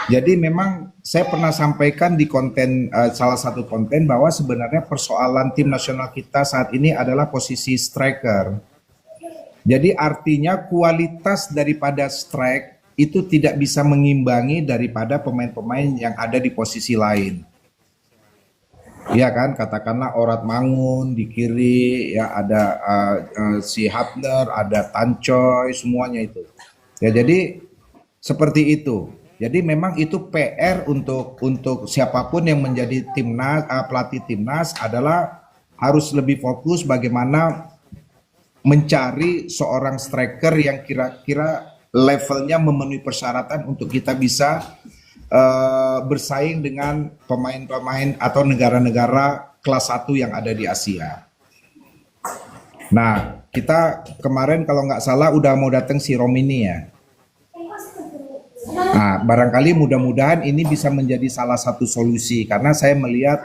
Jadi memang saya pernah sampaikan di konten salah satu konten bahwa sebenarnya persoalan tim nasional kita saat ini adalah posisi striker. Jadi artinya kualitas daripada strike itu tidak bisa mengimbangi daripada pemain-pemain yang ada di posisi lain. Iya kan, katakanlah Orat Mangun di kiri, ya ada si Hapner, ada Tancoy, semuanya itu. Ya jadi seperti itu. Jadi memang itu PR untuk siapapun yang menjadi timnas, pelatih timnas adalah harus lebih fokus bagaimana mencari seorang striker yang kira-kira levelnya memenuhi persyaratan untuk kita bisa bersaing dengan pemain-pemain atau negara-negara kelas 1 yang ada di Asia. Nah, kita kemarin kalau nggak salah udah mau datang si Romini ya. Nah, barangkali mudah-mudahan ini bisa menjadi salah satu solusi karena saya melihat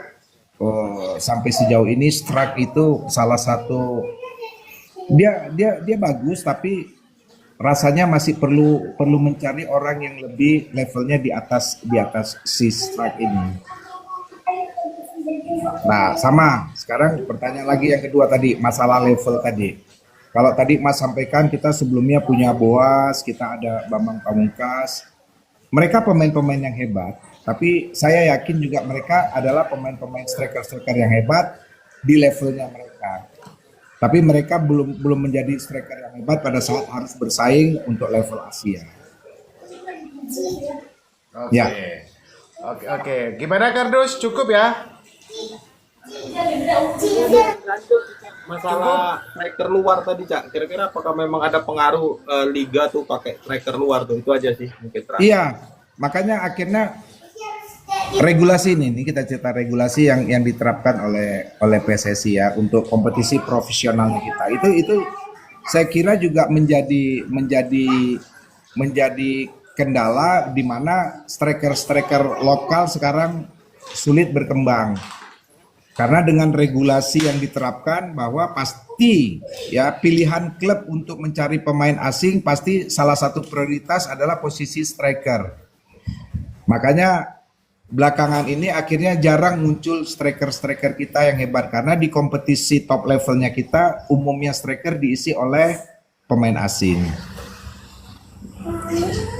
sampai sejauh ini Strak itu salah satu dia bagus tapi rasanya masih perlu mencari orang yang lebih levelnya di atas si Strak ini. Nah, sama sekarang pertanyaan lagi yang kedua tadi masalah level tadi. Kalau tadi Mas sampaikan kita sebelumnya punya Boas, kita ada Bambang Pamungkas. Mereka pemain-pemain yang hebat, tapi saya yakin juga mereka adalah pemain-pemain striker-striker yang hebat di levelnya mereka. Tapi mereka belum menjadi striker yang hebat pada saat harus bersaing untuk level Asia. Oke. Ya. Oke. Gimana Kardus? Cukup ya? Masalah striker luar tadi, Cak. Kira-kira apakah memang ada pengaruh liga tuh pakai striker luar tuh? Itu aja sih mungkin terakhir. Iya, makanya akhirnya regulasi ini kita cerita regulasi yang diterapkan oleh PSSI ya untuk kompetisi profesional kita. Itu saya kira juga menjadi kendala di mana striker-striker lokal sekarang sulit berkembang. Karena dengan regulasi yang diterapkan bahwa pasti ya pilihan klub untuk mencari pemain asing pasti salah satu prioritas adalah posisi striker. Makanya belakangan ini akhirnya jarang muncul striker-striker kita yang hebat karena di kompetisi top levelnya kita umumnya striker diisi oleh pemain asing.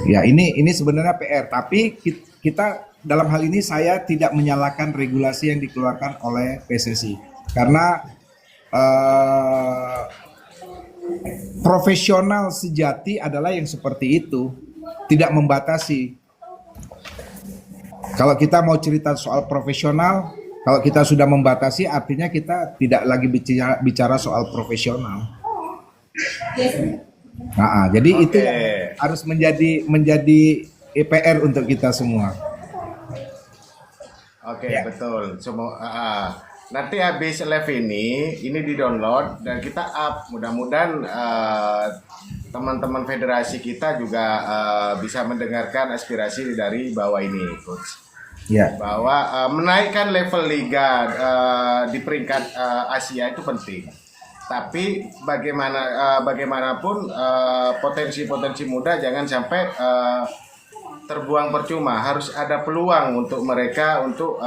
Ya ini sebenarnya PR tapi kita dalam hal ini saya tidak menyalahkan regulasi yang dikeluarkan oleh PSSI karena profesional sejati adalah yang seperti itu, tidak membatasi. Kalau kita mau cerita soal profesional, kalau kita sudah membatasi artinya kita tidak lagi bicara soal profesional. Nah, jadi itu yang harus menjadi PR untuk kita semua. Oke, betul. Nanti habis live ini di-download dan kita up. Mudah-mudahan teman-teman federasi kita juga bisa mendengarkan aspirasi dari bawah ini, Coach. Ya. Bahwa menaikkan level liga di peringkat Asia itu penting. Tapi bagaimanapun potensi-potensi muda jangan sampai terbuang percuma. Harus ada peluang untuk mereka untuk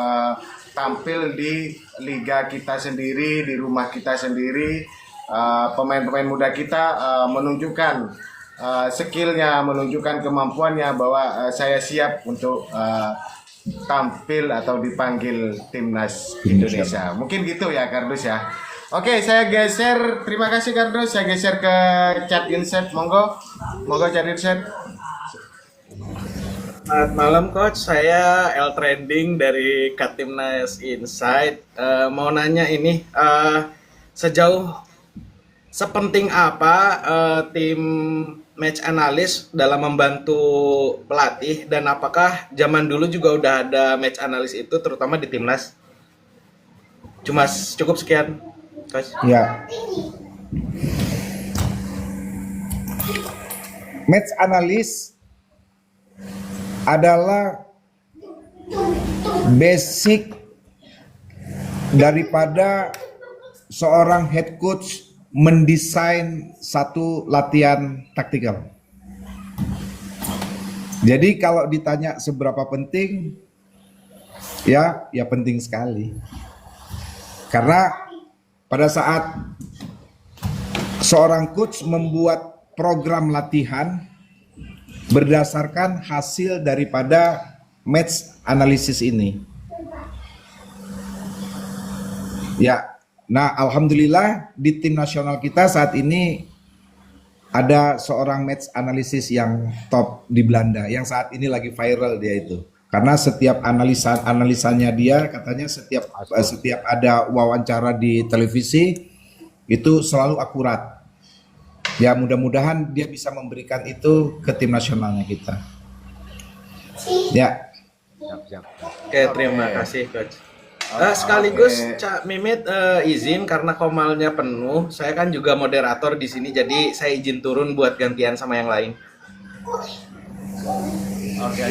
tampil di liga kita sendiri, di rumah kita sendiri. Pemain-pemain muda kita menunjukkan skillnya, menunjukkan kemampuannya bahwa saya siap untuk tampil atau dipanggil timnas Indonesia. Mungkin gitu ya Kardus ya. Oke, saya geser. Terima kasih Kardus. Saya geser ke chat insight. Monggo chat insight. Selamat malam Coach, saya El Trending dari Katimnas Insight. Mau nanya ini, sejauh sepenting apa tim match analyst dalam membantu pelatih dan apakah zaman dulu juga udah ada match analyst itu terutama di timnas? Cuma cukup sekian, Coach. Ya. Match analyst adalah basic daripada seorang head coach mendesain satu latihan taktikal. Jadi kalau ditanya seberapa penting, ya penting sekali. Karena pada saat seorang coach membuat program latihan berdasarkan hasil daripada match analisis ini. Ya, nah alhamdulillah di tim nasional kita saat ini ada seorang match analisis yang top di Belanda yang saat ini lagi viral dia itu. Karena setiap analisanya dia katanya setiap ada wawancara di televisi itu selalu akurat. Ya mudah-mudahan dia bisa memberikan itu ke tim nasionalnya kita. Ya. Oke, terima kasih Coach. Sekaligus Cak Mimit izin karena komalnya penuh. Saya kan juga moderator di sini, jadi saya izin turun buat gantian sama yang lain. Oke.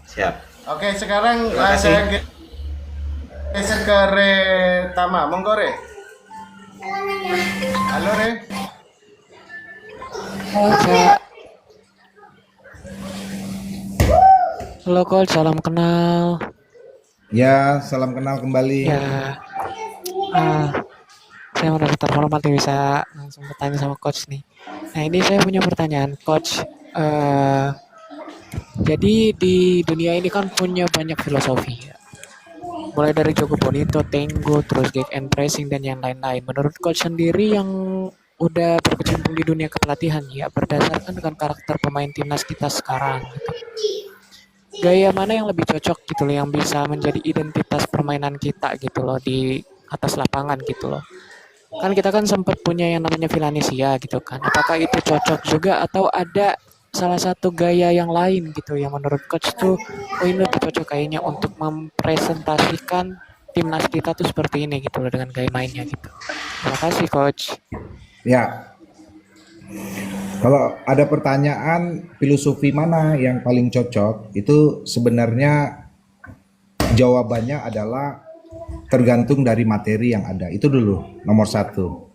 Siap. Oke, sekarang Terima kasih. saya geser ke Re Tama. Monggo Re. Halo Re. Halo Coach, salam kenal. Ya, salam kenal kembali. Ya, saya udah terhormat nih bisa langsung bertanya sama Coach nih. Nah ini saya punya pertanyaan, Coach. Jadi di dunia ini kan punya banyak filosofi, ya. Mulai dari Jogo Bonito, Tango, terus Gag and Pressing dan yang lain-lain. Menurut Coach sendiri yang udah berkecimpung di dunia kepelatihan, ya berdasarkan dengan karakter pemain timnas kita sekarang, gitu. Gaya mana yang lebih cocok gitu loh, yang bisa menjadi identitas permainan kita gitu loh di atas lapangan gitu loh. Kan kita kan sempat punya yang namanya Villanesia gitu kan. Apakah itu cocok juga atau ada salah satu gaya yang lain gitu yang menurut Coach tuh ini lebih cocok kayaknya untuk mempresentasikan timnas kita tuh seperti ini gitu loh dengan gaya mainnya gitu. Terima kasih Coach. Ya. Kalau ada pertanyaan filosofi mana yang paling cocok, itu sebenarnya jawabannya adalah tergantung dari materi yang ada. Itu dulu nomor satu.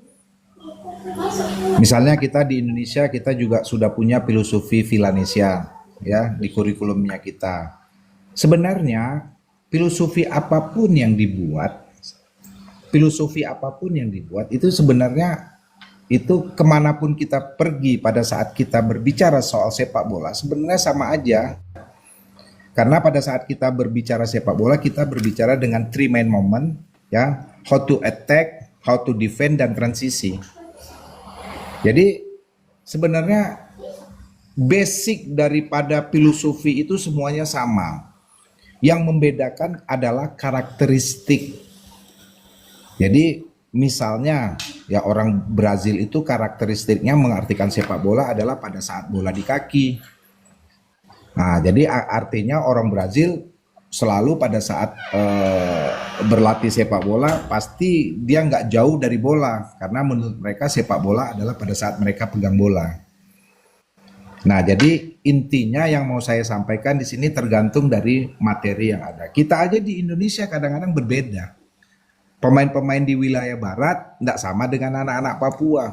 Misalnya kita di Indonesia kita juga sudah punya filosofi Villanesia ya di kurikulumnya kita. Sebenarnya filosofi apapun yang dibuat itu sebenarnya itu kemanapun kita pergi pada saat kita berbicara soal sepak bola sebenarnya sama aja. Karena pada saat kita berbicara sepak bola kita berbicara dengan three main moment ya, how to attack, how to defend dan transisi. Jadi sebenarnya basic daripada filosofi itu semuanya sama. Yang membedakan adalah karakteristik. Jadi misalnya ya orang Brazil itu karakteristiknya mengartikan sepak bola adalah pada saat bola di kaki. Nah jadi artinya orang Brazil selalu pada saat berlatih sepak bola pasti dia nggak jauh dari bola karena menurut mereka sepak bola adalah pada saat mereka pegang bola. Nah jadi intinya yang mau saya sampaikan di sini tergantung dari materi yang ada. Kita aja di Indonesia kadang-kadang berbeda. Pemain-pemain di wilayah barat tidak sama dengan anak-anak Papua.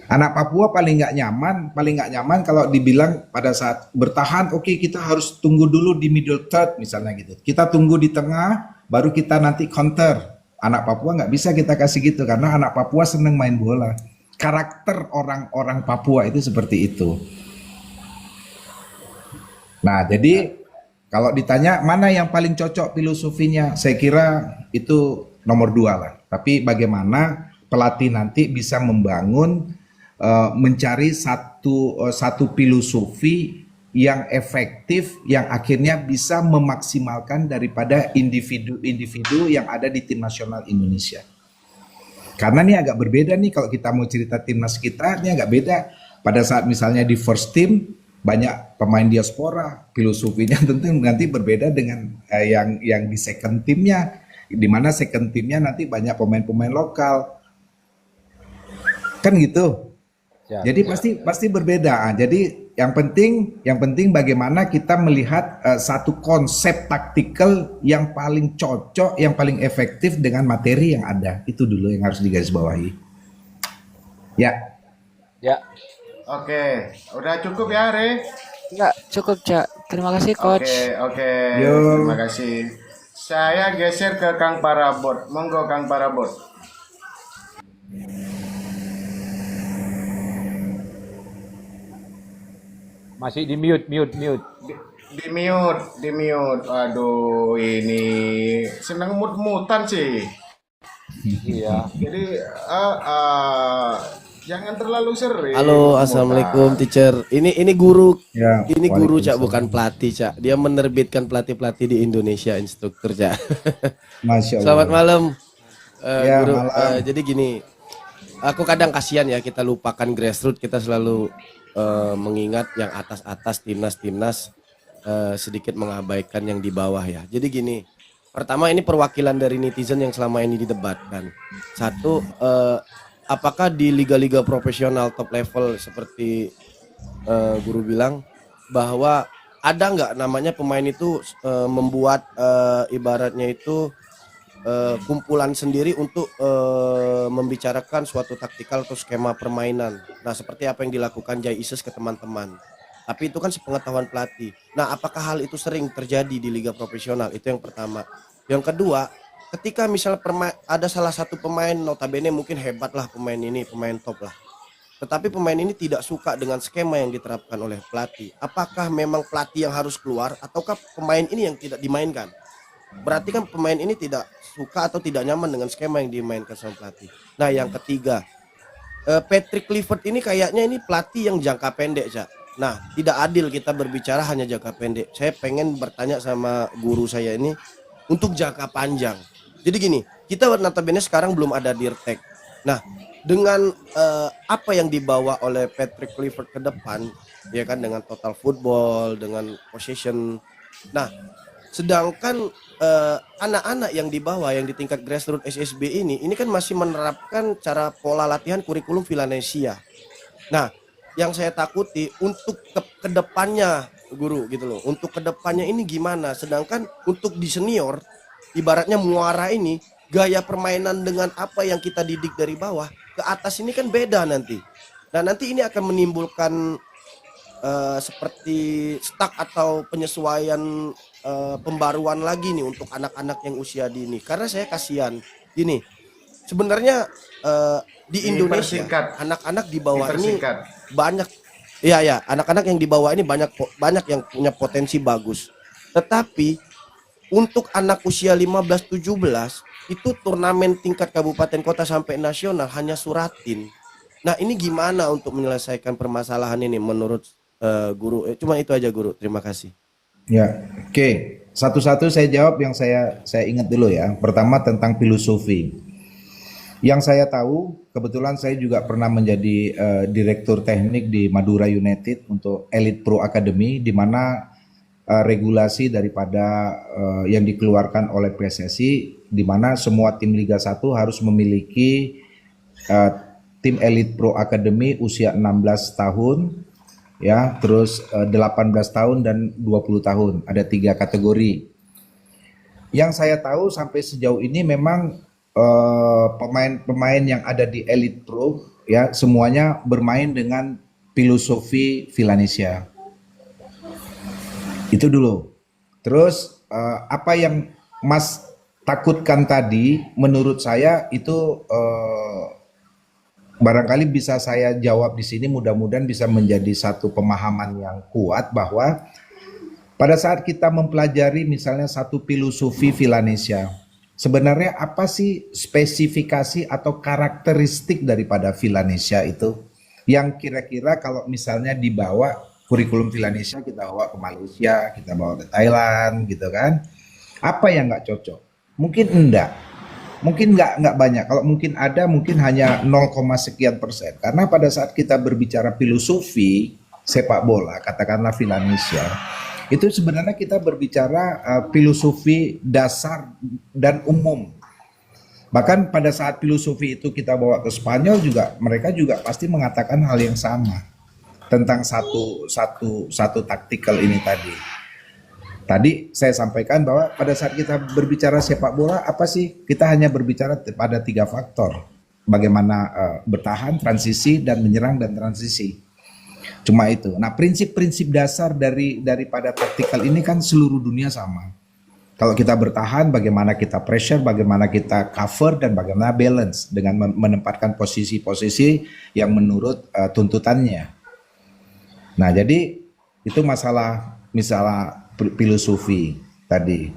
Anak Papua paling nggak nyaman kalau dibilang pada saat bertahan, oke, kita harus tunggu dulu di middle third misalnya gitu. Kita tunggu di tengah, baru kita nanti counter. Anak Papua nggak bisa kita kasih gitu karena anak Papua seneng main bola. Karakter orang-orang Papua itu seperti itu. Nah jadi kalau ditanya mana yang paling cocok filosofinya, saya kira itu nomor 2 lah. Tapi bagaimana pelatih nanti bisa membangun, mencari satu filosofi yang efektif, yang akhirnya bisa memaksimalkan daripada individu-individu yang ada di tim nasional Indonesia. Karena ini agak berbeda nih kalau kita mau cerita timnas kita, ini agak beda. Pada saat misalnya di first team, banyak pemain diaspora, filosofinya tentu nanti berbeda dengan yang di second teamnya, di mana second teamnya nanti banyak pemain-pemain lokal, kan gitu. Jadi pasti berbeda. Jadi yang penting bagaimana kita melihat satu konsep taktikal yang paling cocok, yang paling efektif dengan materi yang ada. Itu dulu yang harus digarisbawahi. Ya. Ya. Oke, udah cukup ya, Re? Enggak, cukup, Cak. Terima kasih, Coach. Oke. Yo. Terima kasih. Saya geser ke Kang Parabot. Monggo Kang Parabot. Masih di mute. Di mute. Aduh, ini senang mut-mutan sih. Iya. Jadi jangan terlalu sering. Halo, assalamualaikum teacher. Ini guru, Ya, ini guru Cak, waalaikumsalam. bukan pelatih Cak. Dia menerbitkan pelatih di Indonesia, instruktur Cak. Masya Allah. Selamat malam, Ya, guru. malam. Jadi gini, aku kadang kasihan ya kita lupakan grassroots, kita selalu mengingat yang atas-atas timnas, sedikit mengabaikan yang di bawah ya. Jadi gini, pertama ini perwakilan dari netizen yang selama ini didebatkan. Satu, apakah di liga-liga profesional top level seperti guru bilang bahwa ada nggak namanya pemain itu membuat ibaratnya itu kumpulan sendiri untuk membicarakan suatu taktikal atau skema permainan. Nah, seperti apa yang dilakukan Jai Isis ke teman-teman. Tapi itu kan sepengetahuan pelatih. Nah, apakah hal itu sering terjadi di liga profesional? Itu yang pertama. Yang kedua, ketika misalnya ada salah satu pemain notabene mungkin hebat lah pemain ini, pemain top lah. Tetapi pemain ini tidak suka dengan skema yang diterapkan oleh pelatih. Apakah memang pelatih yang harus keluar ataukah pemain ini yang tidak dimainkan? Berarti kan pemain ini tidak suka atau tidak nyaman dengan skema yang dimainkan sama pelatih. Nah, yang ketiga, Patrick Clifford ini kayaknya ini pelatih yang jangka pendek, Cak. Nah, tidak adil kita berbicara hanya jangka pendek. Saya pengen bertanya sama guru saya ini untuk jangka panjang. Jadi gini, kita notabene sekarang belum ada Dirtek. Nah, dengan apa yang dibawa oleh Patrick Clifford ke depan, ya kan, dengan total football, dengan possession. Nah, sedangkan anak-anak yang di bawah, yang di tingkat grassroots SSB ini kan masih menerapkan cara pola latihan kurikulum Villanesia. Nah, yang saya takuti untuk kedepannya guru gitu loh, untuk kedepannya ini gimana? Sedangkan untuk di senior, ibaratnya muara ini, gaya permainan dengan apa yang kita didik dari bawah ke atas ini kan beda nanti. Nah, nanti ini akan menimbulkan seperti stuck atau penyesuaian pembaruan lagi nih untuk anak-anak yang usia dini. Karena saya kasihan gini, sebenarnya di Indonesia anak-anak di bawah ini banyak, ya anak-anak yang di bawah ini banyak yang punya potensi bagus. Tetapi untuk anak usia 15-17 itu turnamen tingkat kabupaten kota sampai nasional hanya Suratin. Nah, ini gimana untuk menyelesaikan permasalahan ini menurut guru? Cuma itu aja guru, terima kasih. Ya, oke. Satu-satu saya jawab yang saya ingat dulu ya. Pertama tentang filosofi. Yang saya tahu, kebetulan saya juga pernah menjadi direktur teknik di Madura United untuk Elite Pro Academy, di mana regulasi daripada yang dikeluarkan oleh PSSI, di mana semua tim Liga 1 harus memiliki tim Elite Pro Academy usia 16 tahun, ya, terus 18 tahun dan 20 tahun. Ada 3 kategori. Yang saya tahu sampai sejauh ini memang pemain-pemain yang ada di Elite Pro ya semuanya bermain dengan filosofi Villanesia. Itu dulu. Terus apa yang Mas takutkan tadi menurut saya itu barangkali bisa saya jawab di sini, mudah-mudahan bisa menjadi satu pemahaman yang kuat bahwa pada saat kita mempelajari misalnya satu filosofi Villanesia, sebenarnya apa sih spesifikasi atau karakteristik daripada Villanesia itu yang kira-kira kalau misalnya dibawa kurikulum Villanesia, kita bawa ke Malaysia, kita bawa ke Thailand gitu kan, apa yang nggak cocok? Mungkin enggak. Mungkin nggak banyak, kalau mungkin ada mungkin hanya 0, sekian persen. Karena pada saat kita berbicara filosofi sepak bola, katakanlah Villanesia, itu sebenarnya kita berbicara filosofi dasar dan umum. Bahkan pada saat filosofi itu kita bawa ke Spanyol juga, mereka juga pasti mengatakan hal yang sama. tentang satu taktikal ini tadi. Tadi saya sampaikan bahwa pada saat kita berbicara sepak bola, apa sih? Kita hanya berbicara pada 3 faktor. Bagaimana bertahan, transisi, dan menyerang dan transisi. Cuma itu. Nah, prinsip-prinsip dasar daripada taktikal ini kan seluruh dunia sama. Kalau kita bertahan, bagaimana kita pressure, bagaimana kita cover, dan bagaimana balance dengan menempatkan posisi-posisi yang menurut tuntutannya. Nah, jadi itu masalah filosofi tadi.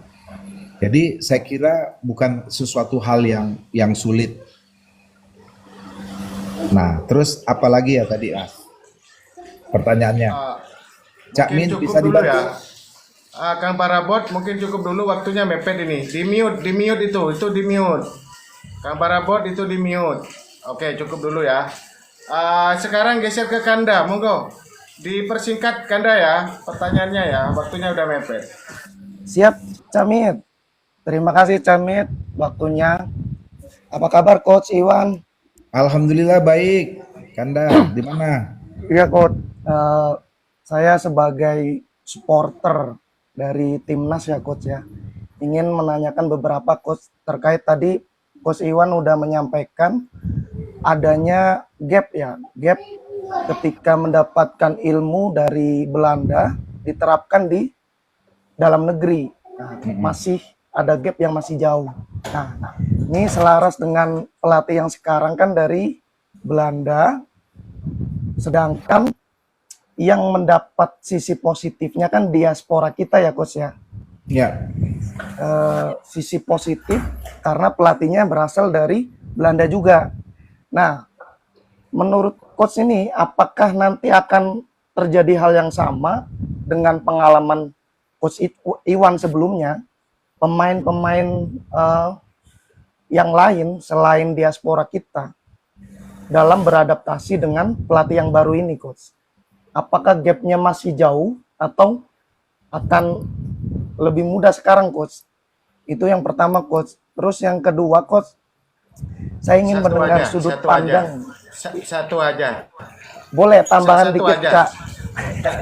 Jadi saya kira bukan sesuatu hal yang sulit. Nah, terus apalagi ya tadi pertanyaannya. Cak Min Mungkin bisa cukup dulu dibantu? ya. Kang Parabot mungkin cukup dulu, waktunya mepet ini. Di mute itu di mute. Kang Parabot itu di mute. Oke, cukup dulu ya. Sekarang geser ke Kanda, monggo. Dipersingkat Kanda ya, pertanyaannya ya, waktunya udah mepet. Siap, Camit. Terima kasih Camit, waktunya. Apa kabar Coach Iwan? Alhamdulillah baik. Kanda, di mana? Iya Coach, saya sebagai supporter dari timnas ya Coach ya, ingin menanyakan beberapa Coach terkait tadi Coach Iwan udah menyampaikan adanya gap ketika mendapatkan ilmu dari Belanda diterapkan di dalam negeri. Nah, masih ada gap yang masih jauh. Nah, ini selaras dengan pelatih yang sekarang kan dari Belanda, sedangkan yang mendapat sisi positifnya kan diaspora kita ya Coach ya. Ya. Sisi positif karena pelatihnya berasal dari Belanda juga. Nah, menurut Coach ini apakah nanti akan terjadi hal yang sama dengan pengalaman Coach Iwan sebelumnya, pemain-pemain yang lain selain diaspora kita dalam beradaptasi dengan pelatih yang baru ini Coach? Apakah gapnya masih jauh atau akan lebih mudah sekarang Coach? Itu yang pertama Coach. Terus yang kedua Coach, saya ingin mendengar sudut pandang. Satu aja. Boleh tambahan Satu dikit aja. Kak?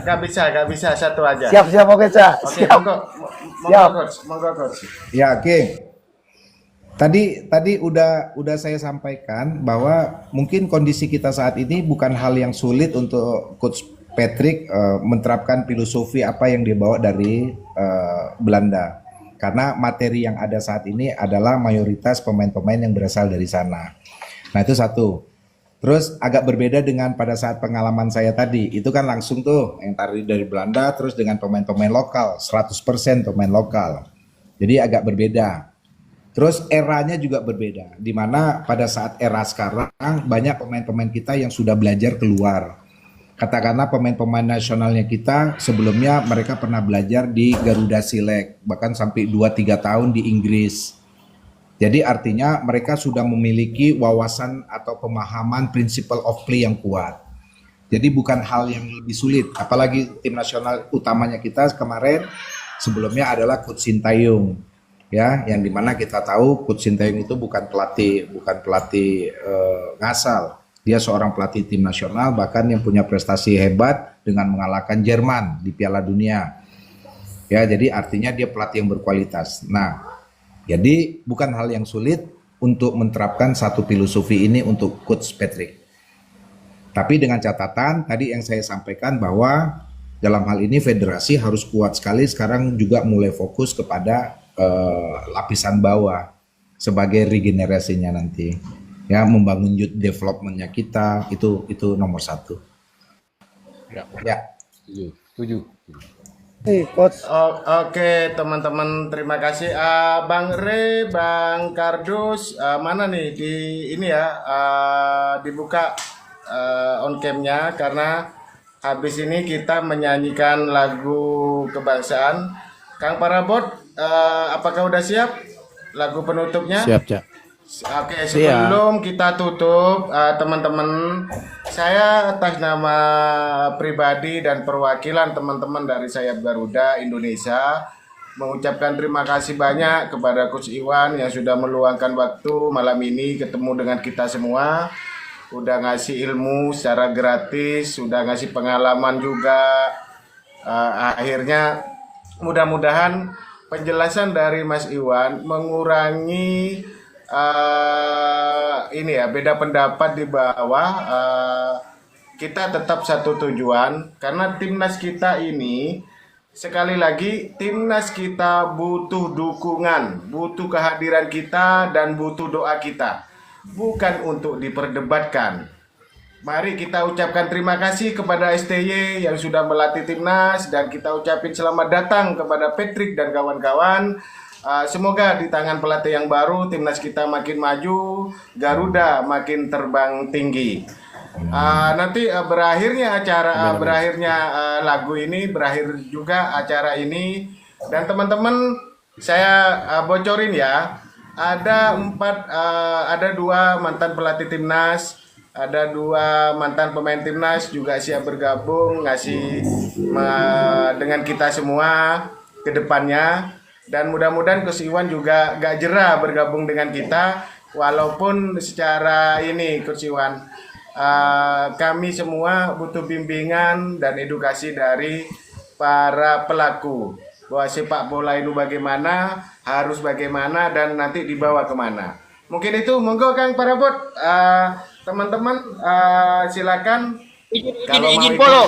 Gak bisa satu aja. Siap oke Cak. Oke, Siap. monggo coach. Ya, oke. Tadi udah saya sampaikan bahwa mungkin kondisi kita saat ini bukan hal yang sulit untuk Coach Patrick menerapkan filosofi apa yang dibawa dari Belanda. Karena materi yang ada saat ini adalah mayoritas pemain-pemain yang berasal dari sana. Nah, itu satu. Terus agak berbeda dengan pada saat pengalaman saya tadi. Itu kan langsung tuh yang tadi dari Belanda terus dengan pemain-pemain lokal, 100% pemain lokal. Jadi agak berbeda. Terus eranya juga berbeda, di mana pada saat era sekarang banyak pemain-pemain kita yang sudah belajar keluar. Katakanlah pemain-pemain nasionalnya kita sebelumnya mereka pernah belajar di Garuda Select, bahkan sampai 2-3 tahun di Inggris. Jadi artinya mereka sudah memiliki wawasan atau pemahaman principle of play yang kuat. Jadi bukan hal yang lebih sulit, apalagi tim nasional utamanya kita kemarin sebelumnya adalah Coach Sintayong. Ya, yang dimana kita tahu Coach Sintayong itu bukan pelatih ngasal. Dia seorang pelatih tim nasional bahkan yang punya prestasi hebat dengan mengalahkan Jerman di Piala Dunia. Ya, jadi artinya dia pelatih yang berkualitas. Nah, jadi bukan hal yang sulit untuk menerapkan satu filosofi ini untuk Coach Patrick. Tapi dengan catatan tadi yang saya sampaikan bahwa dalam hal ini federasi harus kuat sekali sekarang juga mulai fokus kepada lapisan bawah sebagai regenerasinya nanti. Ya, membangun youth development-nya kita itu nomor 1. Ya. Setuju. Coach. Oke teman-teman, terima kasih. Bang Re, Bang Kardus, mana nih di ini ya, dibuka on cam-nya karena habis ini kita menyanyikan lagu kebangsaan. Kang Parabot, apakah udah siap lagu penutupnya? Siap, Cak. Oke, sebelum kita tutup, teman-teman, saya atas nama pribadi dan perwakilan teman-teman dari Sayap Garuda Indonesia mengucapkan terima kasih banyak kepada Coach Iwan yang sudah meluangkan waktu malam ini ketemu dengan kita semua. udah ngasih ilmu secara gratis, udah ngasih pengalaman juga. Akhirnya mudah-mudahan penjelasan dari Mas Iwan mengurangi ini ya, beda pendapat di bawah. Kita tetap satu tujuan karena timnas kita ini, sekali lagi, timnas kita butuh dukungan, butuh kehadiran kita dan butuh doa kita, bukan untuk diperdebatkan. Mari kita ucapkan terima kasih kepada STY yang sudah melatih timnas, dan kita ucapin selamat datang kepada Patrick dan kawan-kawan. Semoga di tangan pelatih yang baru timnas kita makin maju, Garuda makin terbang tinggi. Nanti berakhirnya lagu ini, berakhir juga acara ini, dan teman-teman saya bocorin ya, ada 2 mantan pelatih timnas. Ada 2 mantan pemain timnas juga siap bergabung dengan kita semua ke depannya. Dan mudah-mudahan Coach Iwan juga gak jera bergabung dengan kita. Walaupun secara ini Coach Iwan, kami semua butuh bimbingan dan edukasi dari para pelaku. Bahwa sepak bola itu bagaimana, harus bagaimana, dan nanti dibawa kemana. Mungkin itu, monggo Kang Parabot. Teman-teman silakan. Izin polo.